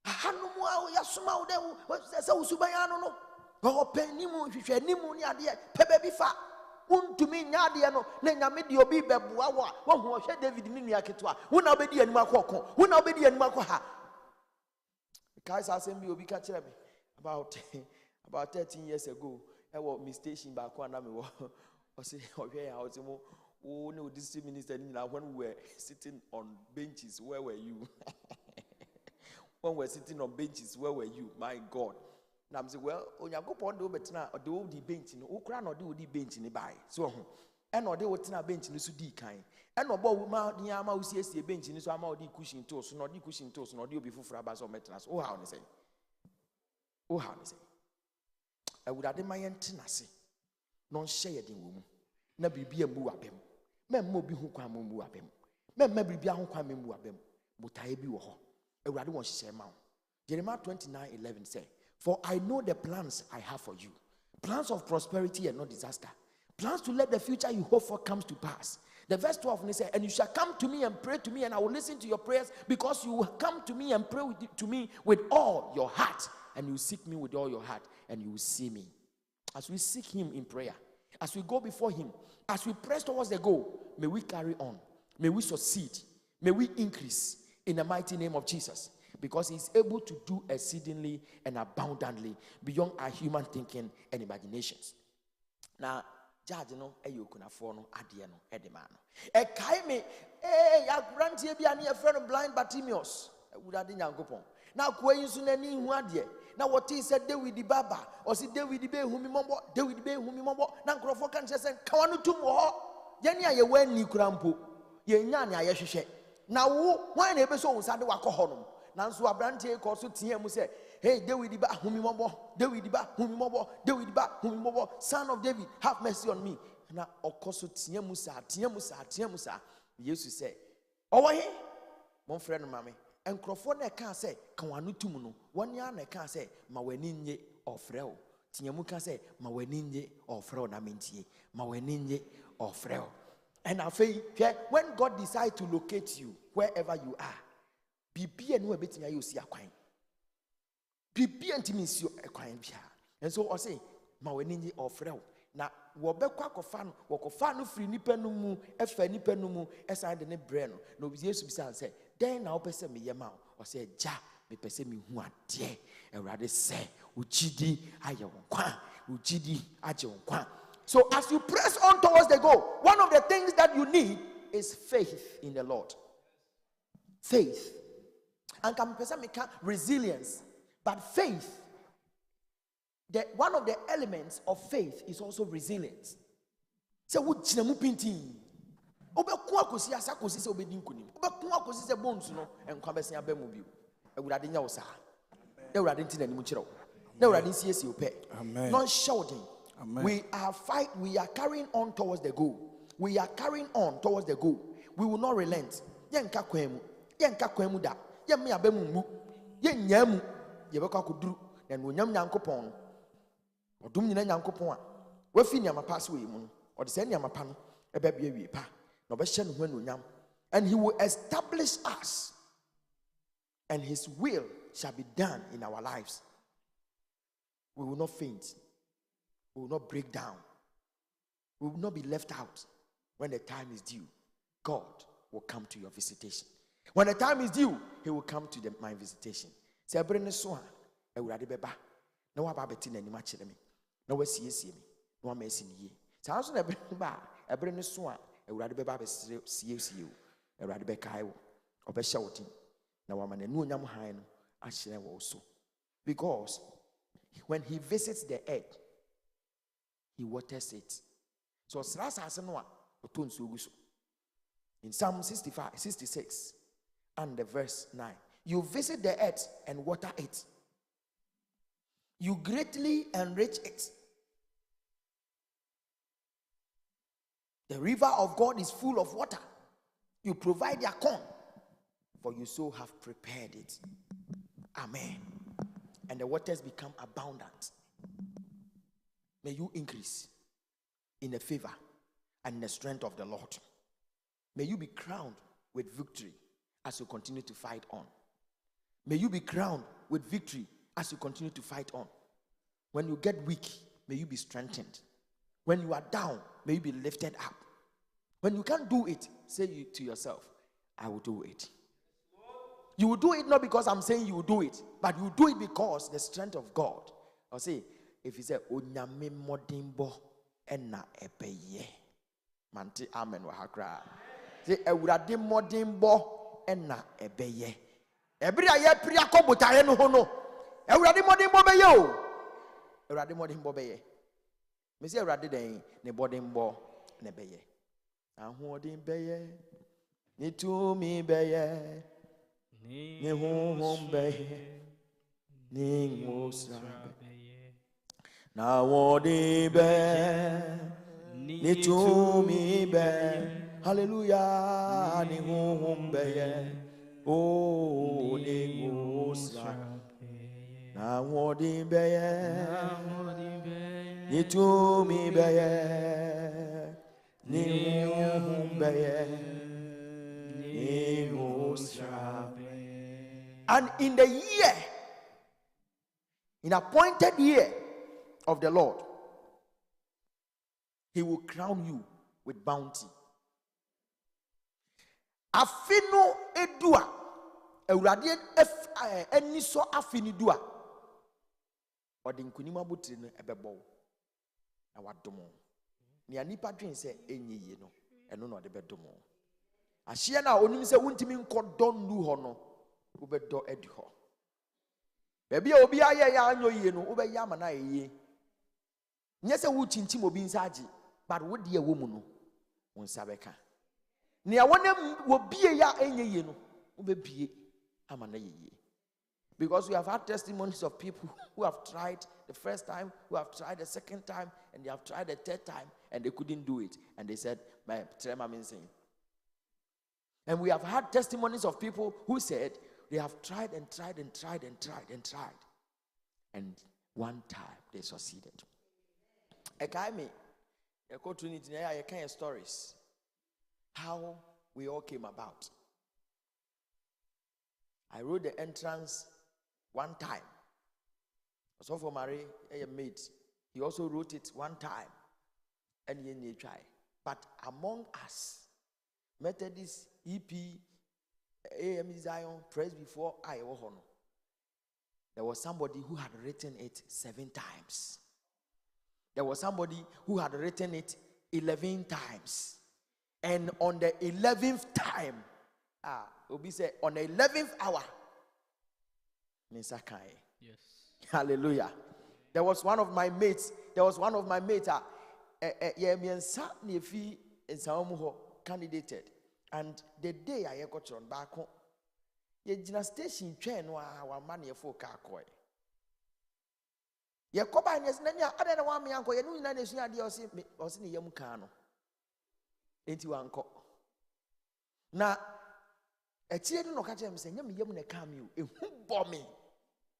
S4: Hanu mu a ya soma wo de wo say usuban anu no. Wo penimu hwehwe nimu ni ade pebe bi fa. Untumi nyade no na nyame de obi beboa wo hu ohwe David ni nua ketwa wo na obedi anim akoko wo na obedi anim akwa kai sa asem bi obi ka kire me about 13 years ago I was mi station back one na me wo o say ohwe ya o say mo wo ne district minister ni na when we were sitting on benches, where were you? When we were sitting on benches, where were you? My God. Now I'm saying, well, on your go on the betina or the old bench in Ukran or the bench in the by. So, and or they would a bench in the Sudi kind. And no bow the Yama who sees the bench in this amount of cushion toast, not the cushion toast, nor do before Frabas or Metras. Oh, how they say. Oh, how they say. I would add my antennacy. Non shared in woman. Never be a moo up him. Men mobi who come moo up him. Men maybe be a who come moo up him. But I be ho. I would want to say, Mount. Jeremiah 29:11 say, for I know the plans I have for you, plans of prosperity and not disaster, plans to let the future you hope for comes to pass. The verse 12 says, and you shall come to me and pray to me, and I will listen to your prayers, because you will come to me and pray to me with all your heart, and you seek me with all your heart, and you will see me. As we seek him in prayer, as we go before him, as we press towards the goal, may we carry on, may we succeed, may we increase in the mighty name of Jesus. Because he's able to do exceedingly and abundantly beyond our human thinking and imaginations. Now, judge no, you can afford no, adiano, edemano. A kaime, ya grant ye be a near friend of blind Bartimaeus. Would I didn't go pon. Now, Quay soon any one year. Now, what he said, David the Baba, or see David the Bay, whom he mumbo, David the Bay, whom he mumbo, Nancroft can just send Kawanu to more. Yenya ye wen ni krampo, ye nyanya yeshe. Now, why never so sad the wakohonum? Nanso abrante ko so tie mu say, hey David ba humimobo, David ba humimobo, David ba humimobo, son of David, have mercy on me. Na okoso tie mu sa Jesus say, owo he mon friend mame enkrofo na ka say kan wanu tum no won ya na ka say ma wani nye ofre o tie mu ka say ma wani nye ofre o na mentie ma wani nye ofre o. And afei when God decides to locate you wherever you are, Bibi and no betting you see a coin. Bibi and Timis you a coin. And so I say, Mawenini or Frel. Now, Wabekwa fan, Wakofano free nipenumu, F. nipenumu, as I didn't brain. No, yes, we say, then I'll pay me yamau, or say, Ja, me pay me who are dear, and rather say, Uchidi, Ayawan, Uchidi, Ajawan. So as you press on towards the goal, one of the things that you need is faith in the Lord. Faith. And can make resilience. But faith, one of the elements of faith is also resilience. So what chinamu pinti? Obe kwa kosi asa kosi se obe dinkuni. Obe kwa kosi se bones no enkwabese abemu biu. Ewurade nya wo sa. Ewurade nti na nimu kire wo. Na ewurade nsiesi ope.
S1: Amen.
S4: Not shouting.
S1: Amen.
S4: We are carrying on towards the goal. We are carrying on towards the goal. We will not relent. Yenka kwemu da. Yemi abemu mu. Ye nyamu. Yebekwa kuduru. Na onyam nyankopon. Odum nyina nyankopon a. Wafi nyama pass we mu. Ode se nyama pa no ebe bia wie pa. Na obehye no hwan onyam. And he will establish us. And his will shall be done in our lives. We will not faint. We will not break down. We will not be left out. When the time is due, God will come to your visitation. When the time is due, he will come to my visitation. Say, I bring this one. I will add beba. No one about it anymore. No one sees me. No one may see ye. So I was never ba. I bring this one. I will add beba. See you. I will add beka. Or be shouting. Now I'm a new yam high. I shall also. Because when he visits the earth, he waters it. So Srasa Asenwa Otun Sugusu. In Psalm 66 and the verse 9. You visit the earth and water it. You greatly enrich it. The river of God is full of water. You provide their corn for you so have prepared it. Amen. And the waters become abundant. May you increase in the favor and in the strength of the Lord. May you be crowned with victory as you continue to fight on. May you be crowned with victory as you continue to fight on. When you get weak, may you be strengthened. When you are down, may you be lifted up. When you can't do it, say to yourself, I will do it. You will do it not because I'm saying you will do it, but you will do it because the strength of God. I'll say, if you say, Onyame modimbo ena ebeye. Manti amen wahakra. Say, Ewurade modimbo ena ebeye. Every aye priya ko butaye no hono. Ewurade modimbo beye o. Ewurade modimbo beye. Me say Ewurade den ne bodimbo ne beye. Ahodim beye. Ni tumi beye. Ni honhom beye. Ni ngosa beye. Na wodi beye. Ni tumi beye. Hallelujah. Ni honhom beye. Oh, ni ngosa beye. Na wodi beye. Ni tumi beye. Ni honhom beye. And in the year, in appointed year of the Lord, he will crown you with bounty. Afino edua, Ewurade eniso afini dua. Odi nkunima butiri no ebebo. Na wadomo. Ni anipa dwen se enyiye no, eno no de bedomo. Ahye na onim se wuntimi nkodɔ nu hɔ no wobɛdɔ adi hɔ. Baabi a obi ayɛ ya anyo yie no wobɛyɛ ama na yie. Nyɛ sɛ wo kyinkyim obi nsa agye, but wo de ɛwɔ mu no wo nsa bɛka. Nea wɔnam wo bie ya enye yie no wobɛbie ama na yie. Because we have had testimonies of people who have tried the first time, who have tried the second time, and they have tried the third time, and they couldn't do it. And they said, "My trema means." And we have had testimonies of people who said they have tried and tried and tried and tried and tried. And one time they succeeded. I go to it, I kind of stories. How we all came about. I wrote the entrance one time. So for Mary, a maid, he also wrote it one time. And he try. But among us, Methodist, EP, AM Zion, Praise Before I Ohono, there was somebody who had written it 7 times. There was somebody who had written it 11 times. And on the 11th time, Obi said, on the 11th hour, Misakai.
S3: Yes.
S4: Hallelujah. There was one of my mates, candidated. And the day I got on back home, the station train our money for car coy. Ye koba nyes nanya ada na wa me anko ye nu na nesu ade o se ne yam kan no enti wanko na echire no ka chem se nyam yam ne kan mi o ehu bo me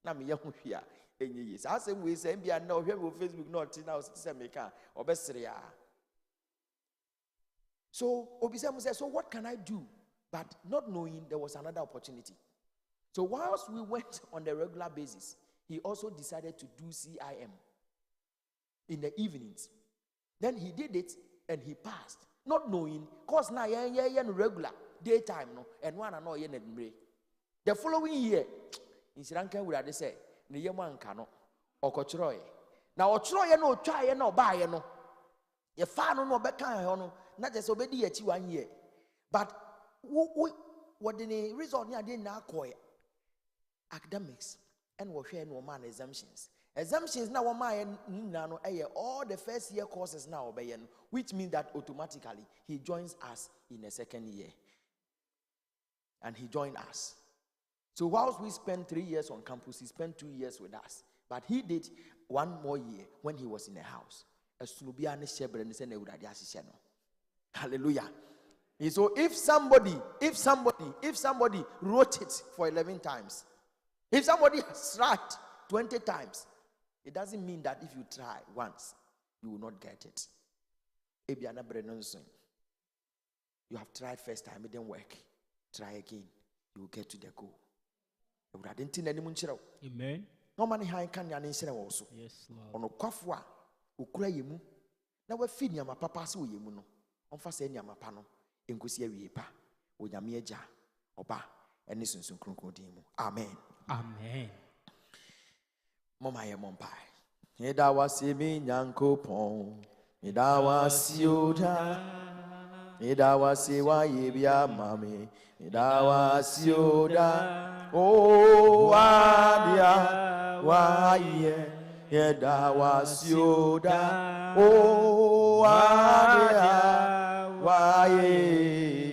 S4: na me yam hwia enye yi sa asem we se bia na ohwe wo Facebook na oti na o se me kan obesere ya. So Obisemu said, so what can I do? But not knowing there was another opportunity. So whilst we went on the regular basis, he also decided to do CIM in the evenings. Then he did it and he passed. Not knowing, cause now regular daytime no and one and all the following year, in Sri Lanka we had say, the yaman cano or cotroy. Now Otroy no try no buy no. Your father no back on. Not just obey 1 year. But what the result near didn't acquire academics and what share no man exemptions. Exemptions now all the first year courses now obey, which means that automatically he joins us in the second year. And he joined us. So whilst we spent 3 years on campus, he spent 2 years with us. But he did 1 more year when he was in the house. Hallelujah. So if somebody wrote it for 11 times, if somebody has tried 20 times, it doesn't mean that if you try once, you will not get it. You have tried first time, it didn't work. Try again, you will get to the goal.
S3: Amen.
S4: No money high can also.
S3: Yes, Lord.
S4: On a quafwa, who cry you. Now we're feeding my papa so you know. On fast any my panel, in Kusia Yepa, with Yamieja, Oba, and listen to Krokodimo. Amen.
S3: Amen.
S4: Mama, your mom pie. Yeda was a mean yanko pong. Yeda was yoda. Yeda was a wayebia mammy. Yeda was yoda. Oh, adia, why, yeda was yoda. Oh, adia, why,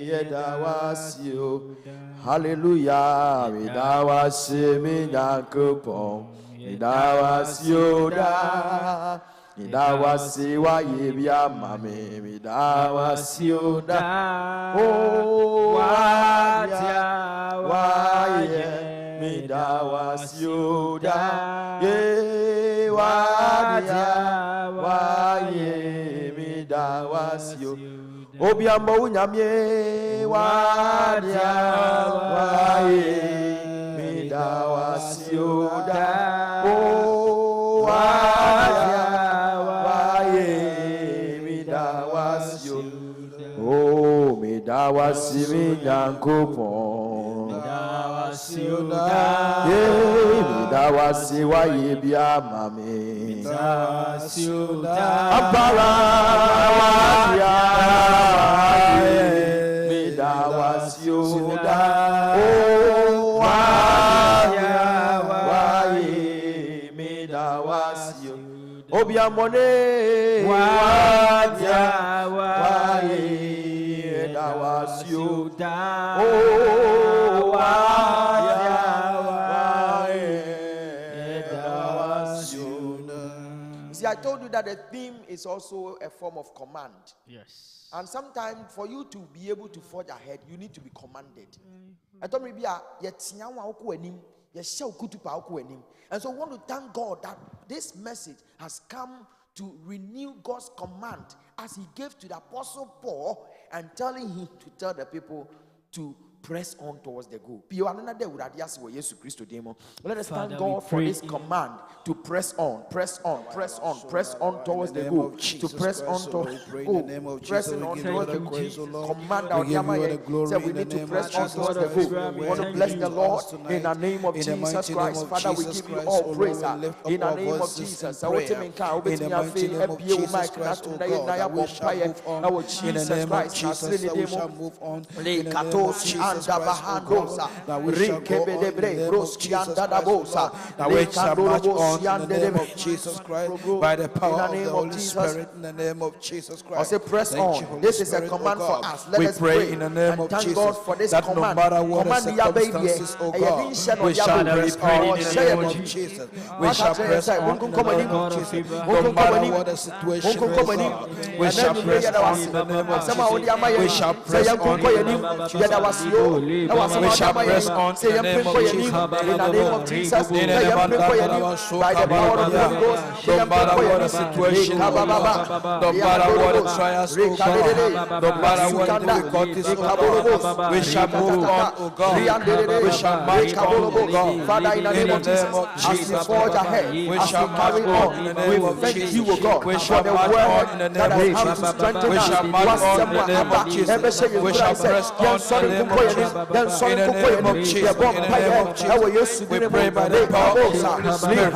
S4: yeda was yoda. Hallelujah, yeda was a mean yanko pong. Idawa sioda, idawa siwa yebia mame, idawa sioda. Oh, wadia, idawa sioda. Ye wadia, idawa sioda. Obiambo unyamye, wadia, idawa sioda. Oh, midawasi minyankopon. Midawasi wa yebia mame. Ampara midawasi oda. Oh, Obiamone wadia wae dawasio da oh wadia wae dawasio. See, I told you that the theme is also a form of command.
S3: Yes.
S4: And sometimes for you to be able to forge ahead, you need to be commanded. I told me and so I want to thank God that this message has come to renew God's command as he gave to the Apostle Paul and telling him to tell the people to press on towards the goal. Let us thank God for this command to press on towards the goal. To press on towards the goal. Pressing on towards the goal. Command our Yamaya. Say we need to press on towards the goal. We want to bless the Lord in the name of Jesus Christ. Father, we give you all praise in the name of Jesus. In the name of Jesus, we shall move on. Anda bahandosa, Rikebede broski anda dabosa,
S1: that we shall march on in the name of Jesus Christ by the power of the Holy Spirit in the name of Jesus Christ.
S4: I say press on. This is a command for us. Let us
S1: pray in the name of Jesus
S4: God for this
S1: that
S4: command.
S1: No matter what the circumstances, oh God, we shall press on in the name of Jesus. We shall press on in the name of Jesus. No matter what the situation, oh God, we shall press on in the name of Jesus. We shall press on in the name of Jesus. We shall press on in the name of Jesus. In the name of Jesus. By the power of the Holy Ghost. No matter what the situation, no matter what the trials, no matter what the difficulties, we shall move on, oh God. We shall march on, oh God.
S4: Father, in the name of Jesus, as we forge ahead,
S1: we shall march on in the name of Jesus.
S4: You, oh God,
S1: we shall march on in the name of Jesus. We shall march on in the name of Jesus. We shall press on in the name of Jesus. In the name of Jesus. In the name of Jesus. We pray by the power of the Holy Spirit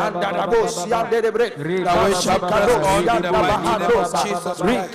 S1: that we shall press on in the mighty name of Jesus Christ.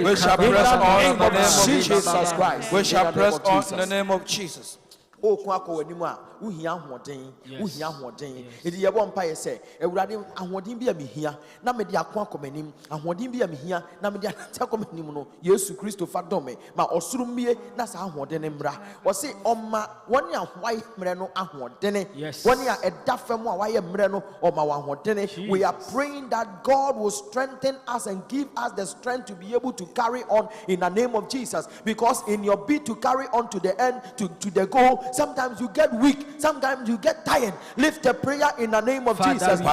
S1: We shall press on in the name of Jesus Christ. We shall press on in the name of Jesus.
S4: o ko akọ w'anim a uhia ahoden uhia ahoden edi ye bo mpa ye se ewurade ahoden bi a mehia na me de akọ akọ m'anim ahoden bi a mehia na me de atata akọ m'anim no Yesu Kristo fa dome ma osuru mie na sa ahoden ne mra wo se oma woni ahwai mre no ahoden woni a eda fam a waye mre no oma wa ahoden. We are praying that God will strengthen us and give us the strength to be able to carry on in the name of Jesus, because in your bid to carry on to the end, to the goal, sometimes you get weak, sometimes you get tired. Lift a prayer in the name of Jesus. God,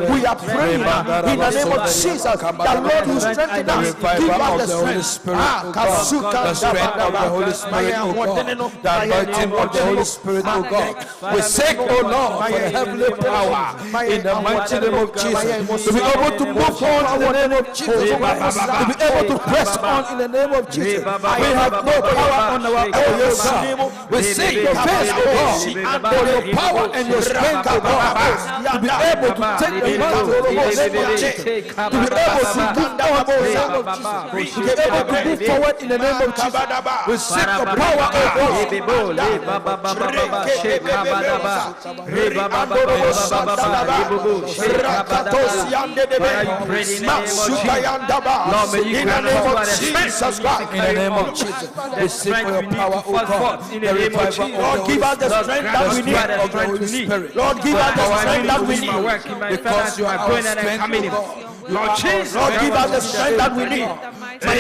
S4: we are praying in the name of Jesus that Lord will strengthen us, give us the strength.
S1: The strength of the Holy Spirit, oh God. The anointing of the Holy Spirit, oh God. We seek, oh Lord, for the heavenly power in the mighty name of Jesus. To be able to move on in the name of Jesus. To be able to press on in the name of Jesus. We have no power on our own, oh God. We seek your face, oh God, for your power and your strength, oh God. To be able to take the mantle of the name of Jesus. To be able to move on in the name of Jesus. To be able to move forward in the name of Jesus. We seek the power of God. In the name of Jesus Christ. In the name of Jesus. We seek for your power, oh God. In the name of Jesus. Lord, give us the strength that we need. Lord, give us the strength that we need. Because you are our strength, oh God. Lord Jesus, Lord, give us the strength that we need. Give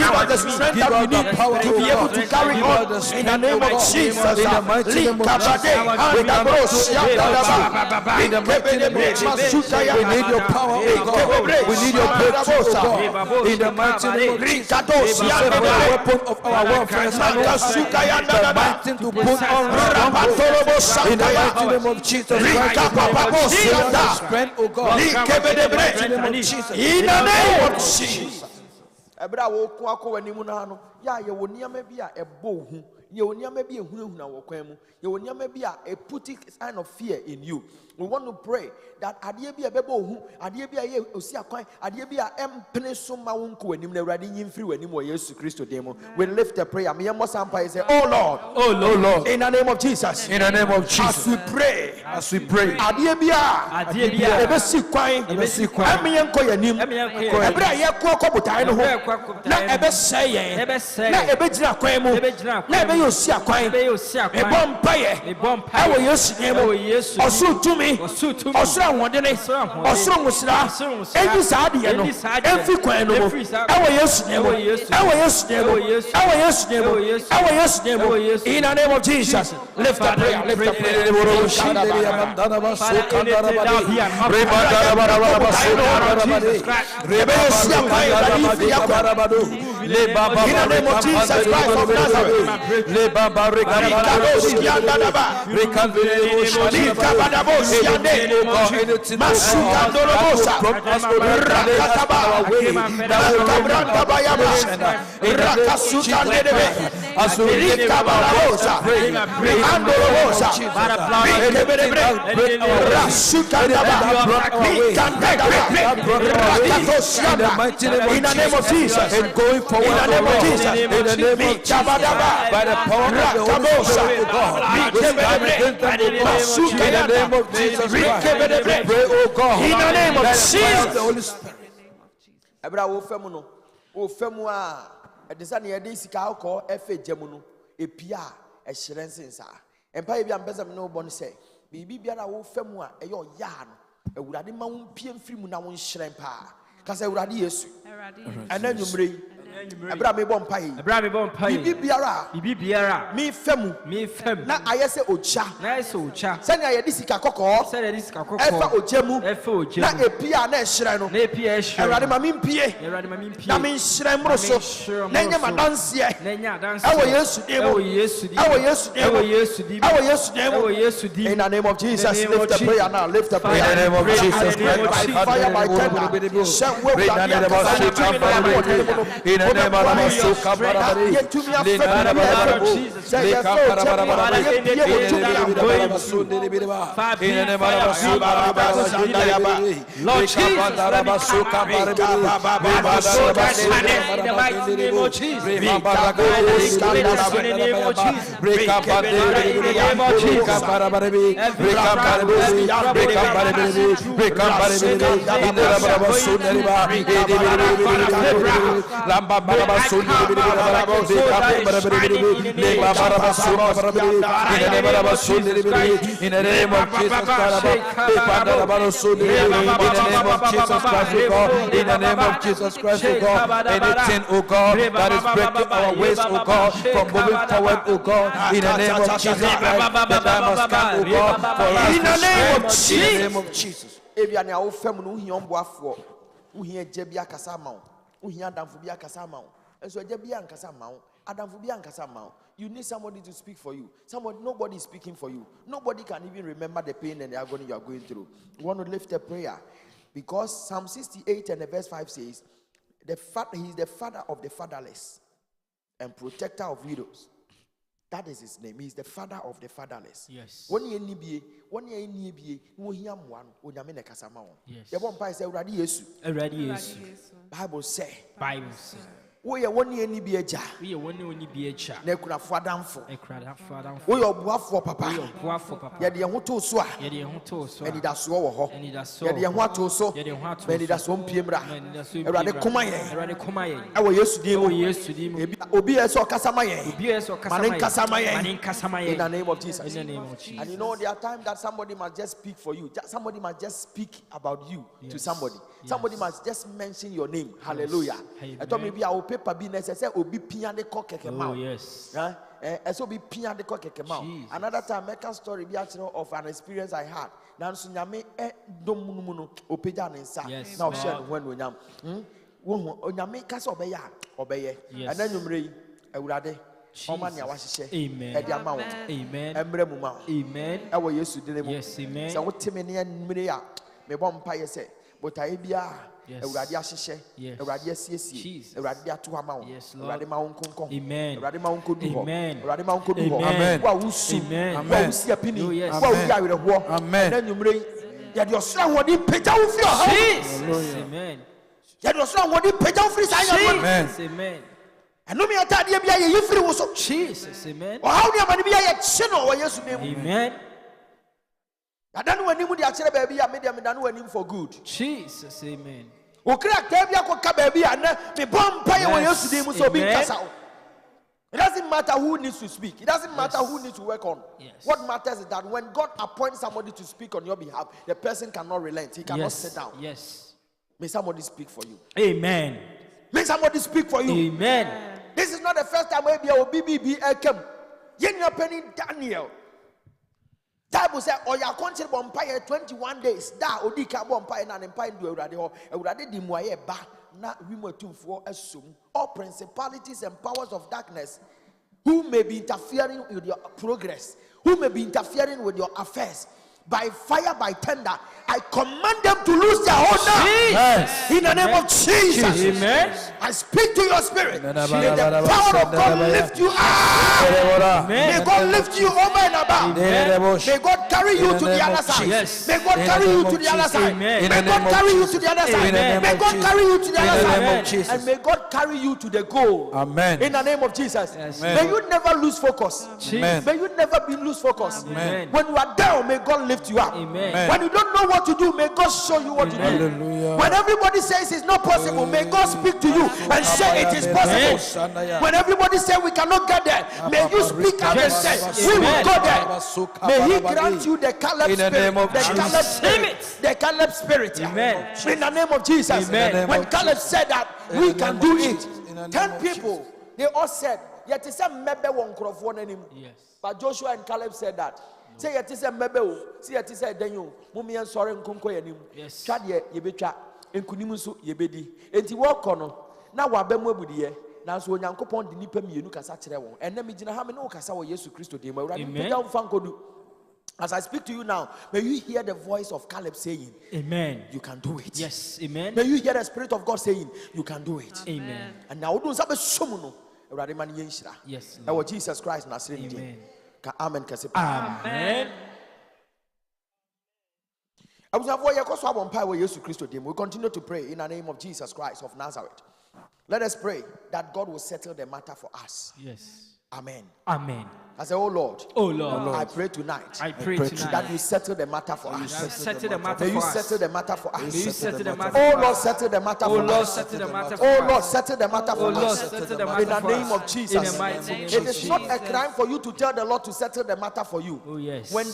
S1: us the strength that we need to be able to carry on in the name of Jesus. In the mighty name of Jesus. We need your power, oh God. We need your breakthrough, oh God. In the mighty name of Jesus. The weapon of our warfare, the mighty to put on in the mighty name of Jesus. In the name of Jesus. Ebra wo ko akọ wanimu na no ya ye woniama bi a ebo hu ye woniama bi ehunahuna wo kwan mu ye woniama bi a put sign of fear in you. We want to pray that adie bi ebebo hu adie bi a ye osi akwan adie bi a empene so ma wo nko wanim na urade nyimfiri wanim wo Yesu Kristo dem. We lift a prayer. Me yemo sampa say, oh Lord, in the name of Jesus, in the name of Jesus, as we pray adie bi a ebesi kwan ame yenko yanim ebra ye ko botai no ho na ebesey yen na ebegyina kwan mu na ebe yosi akwan ebompa ye ewo Yesu dem osu tumi osura wodene osura musira eji saade ye no emfi kwan no mo ewo Yesu dem in the name of Jesus. Lift up prayer, lift up prayer. In the name of Jesus Christ of Nazareth. In the name of Jesus, and going forward, in the name of Jesus, in the name of Jesus, by the power of the Holy Spirit, God, in the name of Jesus, pray, oh God, in the name of Jesus, the Holy Spirit. Ebra wo femu no, wo femu a edisa ne yede sika akọ efe gemu no, epia e hyeren sensa. Empa ye bia mpesa me no bo no se, bibi bia na wo femu a eyo ya no, ewurade ma wo mpie mfiri mu na wo hyeren pa. Kasa ewurade Yesu. Ana nwumre
S4: Ebra me bɔ mpa yi. Bibi biara. Mi femu. Na ayese ocha. Sɛnea yɛde sika kɔkɔɔ. Ɛfa ocha mu. Na epia na ɛhyerɛn no. Awurade ma mi mpie. Na mi nhyerɛn mmoro so. Na nyɛ ma danseɛ. Ɛwɔ Yesu dim. In the name of Jesus, lift the prayer now. Lift the prayer. In the name of Jesus Christ, by fire, by tender. In the name of Jesus Christ, O God, anything, O God, that is breaking our ways, O God, from moving forward, O God, in the name of Jesus Christ, the time has come, O God, for us. In the name of Jesus. Ebiane awo fam no hia omboafo wo hia jabia kasa ma wo hia adamfo bia kasa ma wo enso jabia nkasa ma wo adamfo bia nkasa ma wo. You need somebody to speak for you. Nobody is speaking for you. Nobody can even remember the pain and the agony you are going through. You want to lift a prayer because Psalm 68 and verse 5 says he is the father of the fatherless and protector of widows. That is his name. He is the father of the fatherless.
S3: Yes.
S4: When you need yes. The one Bible say, "Already Yesu." Bible say. We are one year ni be a jar. We are one year ni be a jar. Nekura fadamfo. We are buafo papa. Yadi yahuto soa. Yadi yahuto soa. Eni da so wo ho. Yadi yahuto so. Eni da so mpiemra. Erade koma ye. Ewo Yesu dim. Obi eso kasama ye. Manin kasama ye. In the name of Jesus. And you know there are times that somebody must just speak for you. Somebody must just speak about you to somebody. Somebody must just mention your name. Hallelujah. I told me our paper be necessary. Obi pia de ko keke ma. Oh yes. So be pia de ko keke ma. Another time, make a story be of an experience I had. Now so nyame dom munumuno opeja nensa. Now share when we nyam. Nyame kasa obeye. And then nyumre ewurade. Amen. Amen. Amen. Ewo Yesu dine mu. Yes, amen. So what me ne mmire a me bom pa ye say. But I be Ewurade ahyehyɛ Ewurade asiesie Ewurade ato ama wo Ewurade ma wo nkonko Ewurade ma wo nkodu hɔ Ewurade ma wo nkodu hɔ wa wusu wa wusi apini wa wuyi awerɛhoɔ na nwumre yɛde ɔsoro ahoɔden pagya wo firi ɔhaw amen yɛde ɔsoro ahoɔden pagya wo firi saa nyɛ amen ɛnome atadeɛ bi a yɛyi firi wo so Jesus amen ɔhaw ne amane bi a yɛkye no wɔ Yesu name amen. I don't know any the actual baby. I made them done for good. Jesus, amen. Baby, and me bomb pay when you see him so big. It doesn't matter who needs to speak. It doesn't matter who needs to work on. Yes. What matters is that when God appoints somebody to speak on your behalf, the person cannot relent. He cannot sit down. Yes. May somebody speak for you. Amen. May somebody speak for you. Amen. This is not the first time maybe I will be came. You're penny Daniel. Bible said, "Oh, your country bompire 21 days. Da odika bompire na empire do Ewurade ho. Ewurade di muaye ba na wimatumfo asum. All principalities and powers of darkness who may be interfering with your progress, who may be interfering with your affairs, by fire, by tender, I command them to lose their honor. Yes. In the name of Jesus. Amen. I speak to your spirit. May the power of God lift you up. May God lift you over and above. May God carry you to the other side. Yes. May God carry you to the other side. May God carry you to the other side. May God carry you to the other side. And may God carry you to the goal. Amen. In the name of Jesus. May you never lose focus. May you never lose focus. When you are down, may God lift you up. Amen. When you don't know what to do, may God show you what to do. When everybody says it's not possible, may God speak to you and say it is possible. When everybody says we cannot get there, may you speak out and say we will go there. May He grant you the Caleb spirit, the Caleb spirit. Amen. In the name of Jesus. Amen. When Caleb said that we can do it,
S1: the name
S4: 10
S1: of
S4: people, they all said, yet is a mebe won krofo nanim.
S3: Yes.
S4: But Joshua and Caleb said that. Say yet is a mebe, see yet is a denyo, mummy and sorry nkunko yanim.
S3: Yes.
S4: Chadye yebetwa enkunimuso yebedi. Enti walk on. Na wabemwe budiye. Na so onyankopon de nipa mienu kasa kire won. Enne me gina ha me no kasa wo Yesu Kristo de ma urade peda mfankodu. As I speak to you now, may you hear the voice of Caleb saying,
S3: Amen.
S4: you can do it.
S3: Yes. Amen.
S4: May you hear the Spirit of God saying, you can do it.
S3: Amen.
S4: And now, do something soon.
S3: Yes.
S4: Lord. Jesus Christ,
S3: Amen.
S4: Amen.
S3: Amen.
S4: I was avoid your cost of power, Jesus Christ. We continue to pray in the name of Jesus Christ of Nazareth. Let us pray that God will settle the matter for us.
S3: Yes.
S4: Amen.
S3: Amen.
S4: I say, oh Lord, I pray tonight.
S3: I pray tonight
S4: That you settle the matter for us.
S3: Settle the matter
S4: May you
S3: for us.
S4: settle the matter for
S3: May
S4: us.
S3: you settle the matter
S4: Oh
S3: for
S4: Lord,
S3: us.
S4: settle the matter
S3: Oh
S4: for
S3: Lord,
S4: us.
S3: settle the matter for
S4: Oh
S3: us.
S4: Lord, settle the matter
S3: Oh
S4: for
S3: Lord,
S4: us.
S3: settle the
S4: In
S3: matter
S4: the
S3: for
S4: name
S3: us.
S4: of Jesus.
S3: In the mighty name
S4: It
S3: of
S4: is not a
S3: Jesus.
S4: crime for you to tell the Lord to settle the matter for you.
S3: Oh yes.
S4: When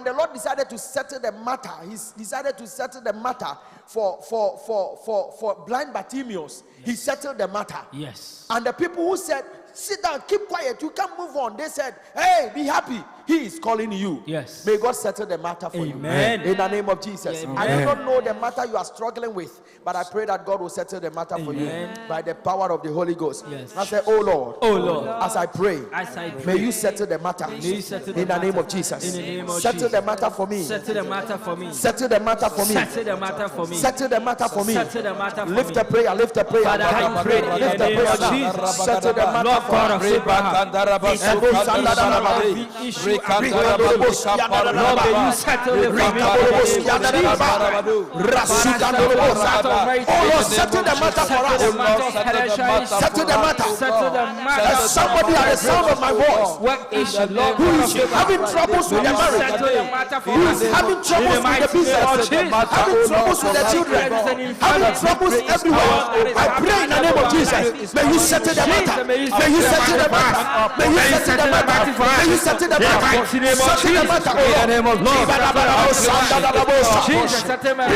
S4: the Lord decided to settle the matter, He decided to settle the matter for blind Bartimaeus. He settled the matter.
S3: Yes.
S4: And the people who said, sit down, keep quiet, you can't move on, they said, hey, be happy. He is calling you.
S3: Yes.
S4: May God settle the matter for
S3: Amen.
S4: you. In the name of Jesus.
S3: Amen.
S4: I do not know the matter you are struggling with, but I pray that God will settle the matter for you
S3: Amen.
S4: by the power of the Holy Ghost.
S3: Yes.
S4: I say, oh Lord,
S3: As
S4: I pray,
S3: I
S4: may you settle the matter
S3: you settle the
S4: in the name
S3: matter.
S4: of Jesus.
S3: In the name of
S4: Settle
S3: Jesus.
S4: the matter for me.
S3: Settle the matter for me.
S4: Settle the matter for me.
S3: Settle the matter for me.
S4: Settle the matter for me.
S3: Settle the matter for
S4: Lift
S3: me.
S4: a prayer, lift a prayer.
S3: Father, I pray in
S4: Lift
S3: the
S4: a
S3: name
S4: prayer
S3: of
S4: now.
S3: Jesus.
S4: Settle the matter
S3: Lord
S4: for
S3: God
S4: us.
S3: of Abraham,
S1: Jesus.
S3: issue Lord, may you settle it for me.
S4: Oh Lord, settle the matter for us. Settle the matter.
S3: Settle the matter.
S4: Somebody at the sound of my voice
S3: What issue, Lord
S4: who
S3: God
S4: is
S3: of
S4: having
S3: Abraham,
S4: troubles with their marriage,
S3: settle the matter for
S4: who is
S3: us.
S4: having troubles with the business, having troubles with the children, having troubles everywhere. I pray in the name of Jesus. May you settle the matter. May you settle the matter. May you settle the matter. May you settle the matter. Settle the matter. Oh
S3: Jesus, settle the matter.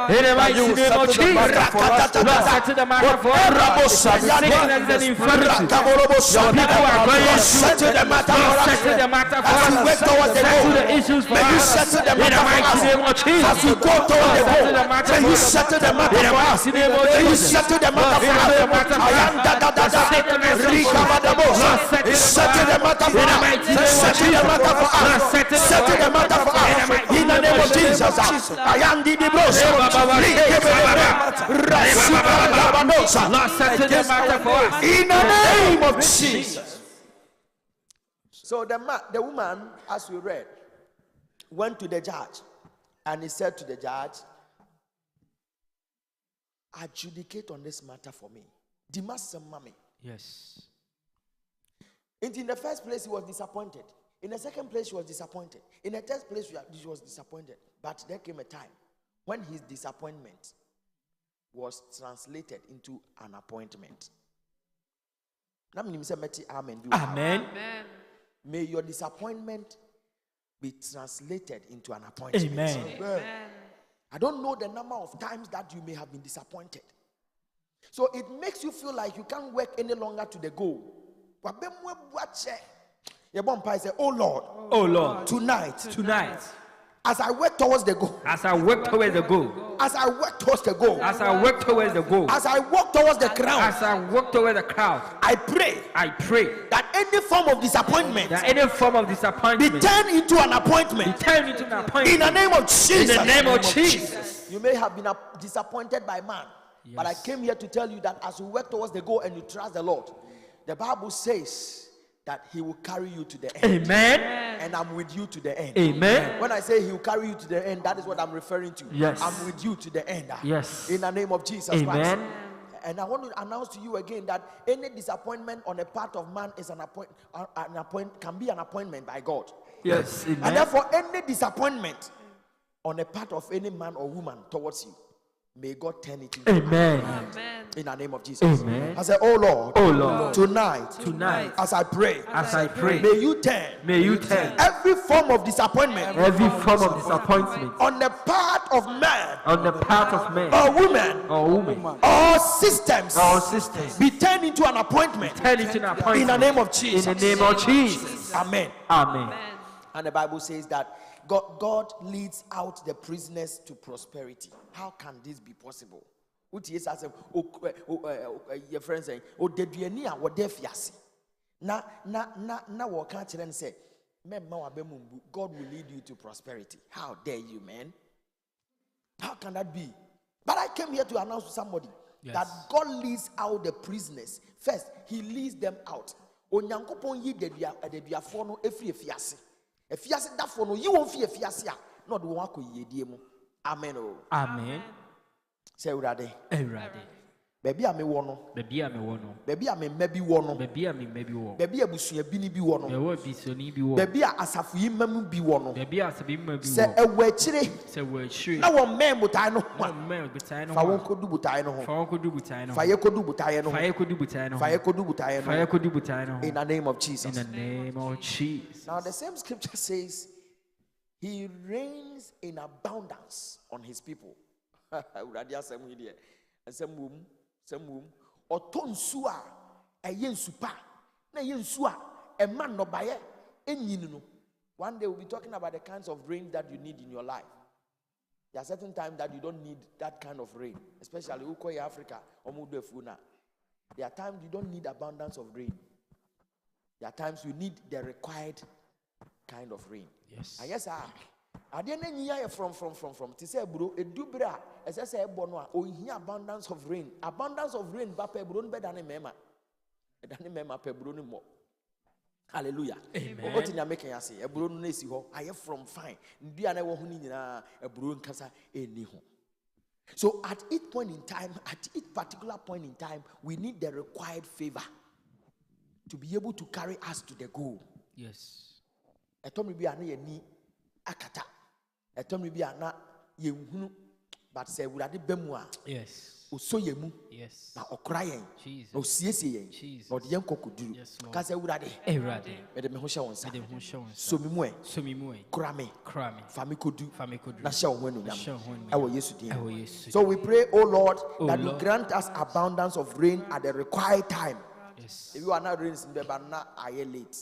S3: In the mighty name of Jesus, Lord, settle the matter for us. Sickness and infirmity. Your people are going
S4: settle the matter for us.
S3: settle the matter for
S4: As we wait
S3: us.
S4: towards the
S3: Settle
S4: goal,
S3: the issues for
S4: may you
S3: us.
S4: settle the
S3: In the
S4: matter for
S3: mighty
S4: us.
S3: name of Jesus.
S4: As we go towards the
S3: Settle the
S4: goal,
S3: matter
S4: may
S3: for
S4: you
S3: us.
S4: settle the matter
S3: In the
S4: for us.
S3: mighty name of
S4: May you
S3: Jesus.
S4: settle the matter for
S3: Settle the matter
S4: us.
S3: for
S4: I am
S3: us.
S4: da.
S3: Sickness and
S4: Rikabadabosa. Settle the matter for
S3: In the
S4: us.
S3: mighty name of
S4: Settle the matter for us. Settle the matter for us. In the name of Jesus. I am the Dibrosa.
S3: Lord, settle the matter for us.
S4: In the name of Jesus. So the woman, as we read, went to the judge, and he said to the judge, adjudicate on this matter for me. Dimas mommy.
S3: Yes.
S4: In the first place, he was disappointed. In the second place, she was disappointed. In the third place, she was disappointed. But there came a time when his disappointment was translated into an appointment.
S3: Amen.
S4: May your disappointment be translated into an appointment.
S3: Amen.
S4: I don't know the number of times that you may have been disappointed. So it makes you feel like you can't work any longer to the goal. Oh Lord,
S3: Oh Lord,
S4: tonight, as I work towards the goal,
S3: as I work towards the goal,
S4: as I work towards the goal,
S3: as I work towards the goal,
S4: as I walk towards the crown,
S3: as I work towards the crowd,
S4: I pray
S3: that
S4: any form of disappointment
S3: any form of
S4: be
S3: disappointment
S4: turned into an appointment.
S3: turn into an appointment.
S4: In the name of Jesus.
S3: In the name of Jesus.
S4: You may have been disappointed by man, but I came here to tell you that as you work towards the goal and you trust the Lord, the Bible says that He will carry you to the end.
S3: Amen.
S4: And I'm with you to the end.
S3: Amen.
S4: When I say He will carry you to the end, that is what I'm referring to.
S3: Yes.
S4: I'm with you to the end.
S3: Yes.
S4: In the name of Jesus
S3: Amen.
S4: Christ. And I want to announce to you again that any disappointment on the part of man is can be an appointment by God.
S3: Yes.
S4: And
S3: Amen.
S4: therefore, any disappointment on the part of any man or woman towards you, may God turn it into.
S3: Amen.
S4: In the name of Jesus.
S3: Amen.
S4: I say, oh Lord,
S3: Oh Lord,
S4: tonight, as I pray,
S3: may you turn
S4: every form of disappointment
S3: every form of disappointment
S4: on the part of man
S3: or
S4: woman or systems be turned into an appointment in the name of Jesus.
S3: In the name of Jesus.
S4: Amen.
S3: Amen.
S4: And the Bible says that God leads out the prisoners to prosperity. How can this be possible? Your friend saying, "Oh, did you near what defiasi?" Na what can't you say? God will lead you to prosperity. How dare you, man? How can that be? But I came here to announce to somebody that God leads out the prisoners. First, He leads them out. Onyankopon yi deduafo no efri efiase. Efiase dafo no yi won fi efiase a na de won akoyedie mu. Amen.
S3: Amen.
S4: Say urade. Baby a me wo no. Baby a me mmabi wo no. Baby a busua bi ni bi wo no. Baby a asafu yi mamu bi wo no. Say ewo akire. Na wo men butai no. Fa won kodu butai no. Fa ye kodu butai no. In the name of Jesus. Now the same scripture says He reigns in abundance on His people. Urade asem yi de. Asem otonsu a eyensu pa na yensu a ema no baye enyini no. One day we'll be talking about the kinds of rain that you need in your life. There are certain times that you don't need that kind of rain, especially uko Africa or Mudefuna. There are times you don't need abundance of rain. There are times you need the required kind of rain.
S3: Yes.
S4: And yes, I didn't hear from to say bro a dubra as I say bono o hear abundance of rain ba pe bro better than mema pe bro no more. Hallelujah.
S3: Amen.
S4: What in making us say e bro no esi ho aye from fine ndua na wo ho ni nyina e bro nkasa eni ho. So at each particular point in time, we need the required favor to be able to carry us to the goal.
S3: Yes.
S4: Etomi bi ana ye ni akata. Etomi bi ana ye nhunu but say urade bemu a.
S3: Yes.
S4: Oso ye mu.
S3: Yes.
S4: Na okra yen.
S3: Jesus.
S4: Na osiesie yen.
S3: Jesus.
S4: Na ode yen kokoduru.
S3: Yes, Lord.
S4: Ka say urade.
S3: Erade.
S4: Me de me ho hye won sa.
S3: Me de ho hye won sa.
S4: So mi mu e.
S3: So mi mu e.
S4: Kra me.
S3: Fa me
S4: kodu. Na hye won anu
S3: Na hye
S4: nyam.
S3: won anu.
S4: Ewo Yesu din.
S3: Ewo Yesu.
S4: So we pray, oh Lord, that
S3: Lord.
S4: you grant us abundance of rain at the required time.
S3: Yes.
S4: If you are not rains in Beba na aye late.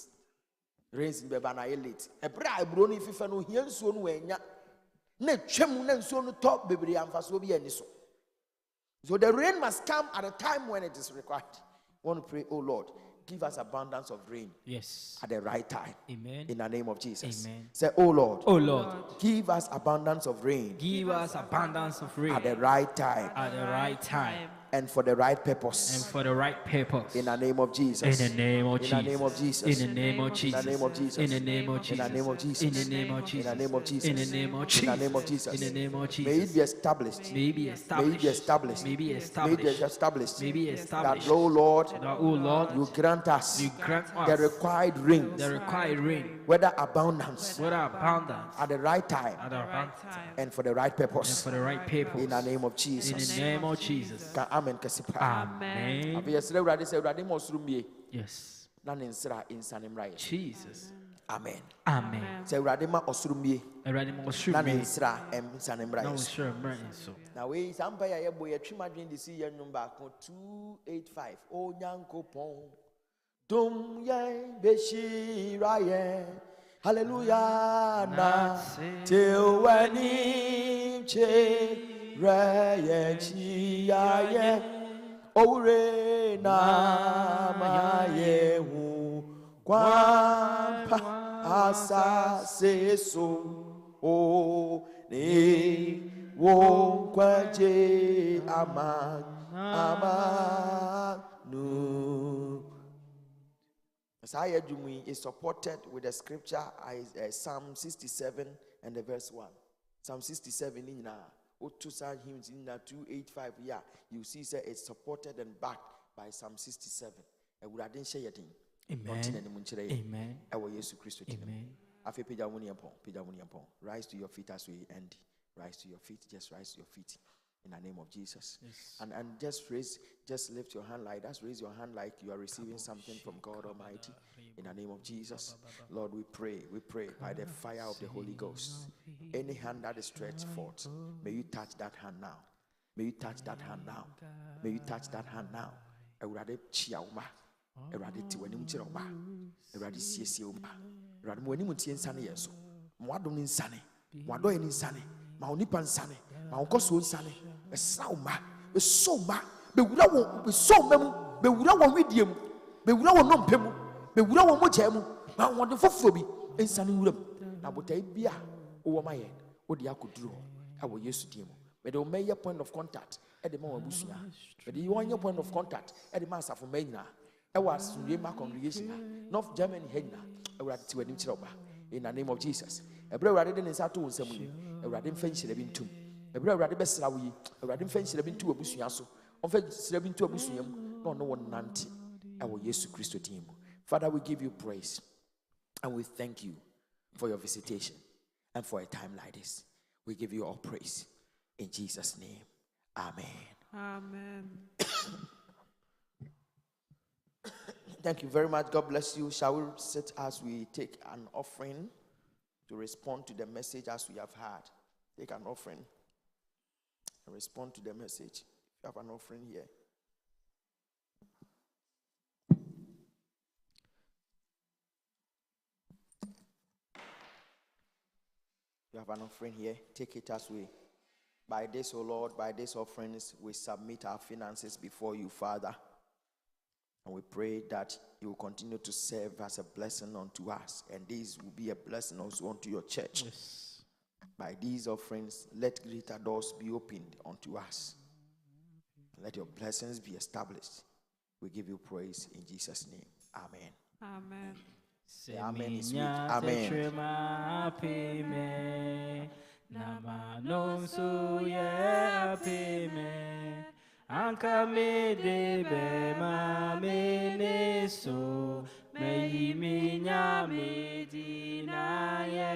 S4: Rains in Beba na aye late. Ebra ebro ni fifa no hia nsuo no anya. Na twam na nsuo no top bebre amfaso bi ani so. So the rain must come at a time when it is required. We want to pray, oh Lord, give us abundance of rain.
S3: Yes.
S4: At the right time.
S3: Amen.
S4: In the name of Jesus.
S3: Amen.
S4: Say, oh Lord.
S3: Oh Lord.
S4: Give us abundance of rain.
S3: Give us abundance of rain.
S4: At the right time.
S3: At the right time.
S4: And for the right purpose.
S3: And for the right purpose.
S4: In the name of Jesus.
S3: In the name of Jesus.
S4: In the name of Jesus.
S3: In the name of Jesus.
S4: In the name of Jesus.
S3: In the name of Jesus.
S4: In the name of Jesus.
S3: In the name of Jesus.
S4: In the name of Jesus.
S3: In the name of Jesus.
S4: In the name of Jesus.
S3: In the name of Jesus.
S4: May it be established.
S3: May it be established.
S4: May it be established.
S3: May it be
S4: May it
S3: established.
S4: be established.
S3: May it be established.
S4: That, oh Lord,
S3: That, oh Lord,
S4: you grant us
S3: you grant us
S4: the required rain,
S3: the required rain,
S4: whether abundance,
S3: whether abundance,
S4: at the right time,
S3: at the right time,
S4: and for the right
S3: and
S4: purpose.
S3: for the right purpose.
S4: In the name of
S3: In
S4: Jesus.
S3: the name of Jesus.
S4: Amen. Kasipa.
S3: Amen.
S4: Yes.
S3: Yes. Jesus.
S4: Amen.
S3: Amen.
S4: Say Radima Osurumie.
S3: Erade mo
S4: Na
S3: sure me.
S4: Ninsra and Sanemra.
S3: Na sure me so.
S4: Now we Sampaya Yaboy Trimadrin the sea number 285. Oh Yanko Pong. Dum Yang Beshi Ryan. Hallelujah. Na till when he che Ryan Chia. Ore na mayehu kwampa asase so o ni wo kwaje amanu. Isaiah Jumi is supported with the scripture Psalm 67 and the verse 1. Psalm 67 in two side hymns in 285 you see say it's supported and backed by Psalm 67.
S3: Amen.
S4: Amen.
S3: Amen.
S4: Rise to your feet as we end. Rise to your feet. Just rise to your feet. in the name of Jesus.
S3: Yes.
S4: And just lift your hand like that. Raise your hand like you are receiving something from God Almighty. In the name of Jesus. Lord, we pray by the fire of the Holy Ghost. Any hand that is stretched forth, may you touch that hand now. May you touch that hand now. May you touch that hand now. Ewurade chia uma. Ewurade ti wani mutira uma. Ewurade siesie uma. Ewurade mo wani mutie nsane yeso. Mo adom ni nsane. Mo adoye ni nsane. Ma onipa nsane. Ma onkoso nsane. Esra uma. Eso uma. Be wura wo be so memu. Be wura wo widie mu. Be wura wo nompe mu. Be wura wo mogya mu. Ma wode foforo bi nsane wura mu. Na botai bia wo ma ye. Wo de akoduru ho. Awo Yesu die mu. But they will make a point of contact at the moment. But you want your point of contact at the master for Mena. I was Mma Congregation, North Germany, Hena. I will to a new trouble in the name of Jesus. A brother rather than Sato and Samu, a radin fence should have been two. A brother rather best Slawi, a radin fence should have been two a busiasso, of a been to a busium, no one nanti. I will Yesu Christo team. Father, we give you praise and we thank you for your visitation and for a time like this. We give you all praise. In Jesus' name, amen.
S5: Amen.
S4: Thank you very much. God bless you. Shall we sit as we take an offering to respond to the message as we have heard? Take an offering and respond to the message. You have an offering here. You have an offering here. Take it as we. By this, O Lord, by these offerings, we submit our finances before you, Father. And we pray that you will continue to serve as a blessing unto us. And this will be a blessing also unto your church.
S3: Yes.
S4: By these offerings, let greater doors be opened unto us. Let your blessings be established. We give you praise in Jesus' name. Amen.
S5: Amen.
S4: The amen is weak. Amen.
S3: Namanonso ye apime anka me de be ma me ne so me minya me di na ye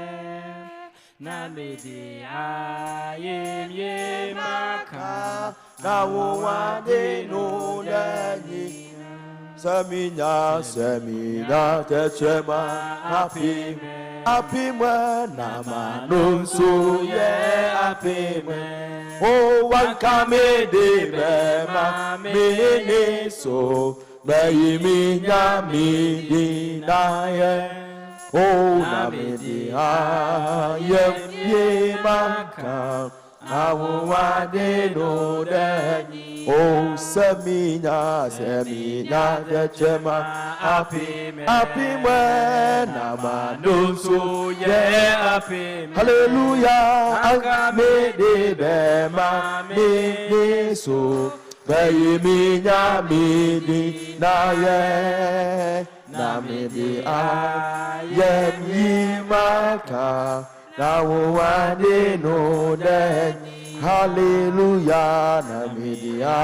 S3: na me de ayem ye maka
S4: na wo wa de no dani Semina techema apime namanonso ye apime o wankame de bema me so me minya mi dinaye o na me de ayem ye maka awa de no dani Oh, semina techema apime namanonso ye apime hallelujah angame de bema me so bayi minya mi na ye na me de ayem yimaka na wo de no dani Hallelujah, namidia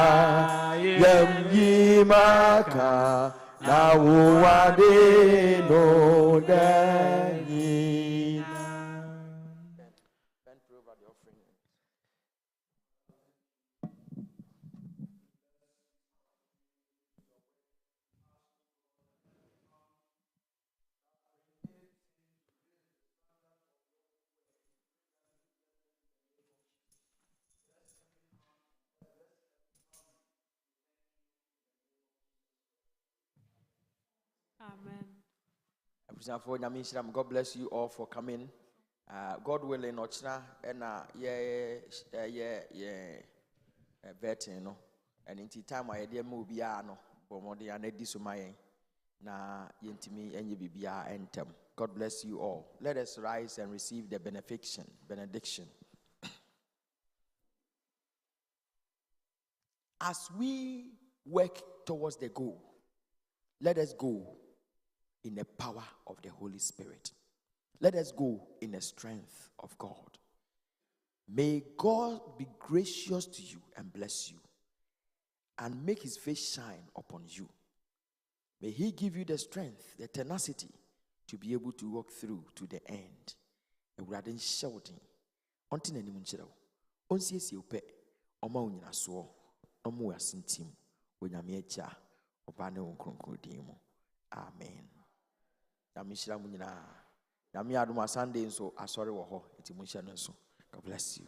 S4: yemyimaka na uwade no dani.
S5: Amen.
S4: God bless you all for coming. God willing, Ochna and vetting no, and in time I dear Mubiano, Bomodi and Edisumay na yentimi and Yibia and Tem. God bless you all. Let us rise and receive the benediction. As we work towards the goal, let us go in the power of the Holy Spirit. Let us go in the strength of God. May God be gracious to you and bless you and make his face shine upon you. May he give you the strength, the tenacity to be able to walk through to the end. And rather than shouting, until any munchero, unsiesie upe, ɔma wo nyinasoɔ ɔma wo asentim onyame agya ɔba ne wo nkronkron din mu amen nyame hyira mu nyinaa nyame adom Sunday nso asɔre wɔ hɔ enti mo hyɛ no nso God bless you.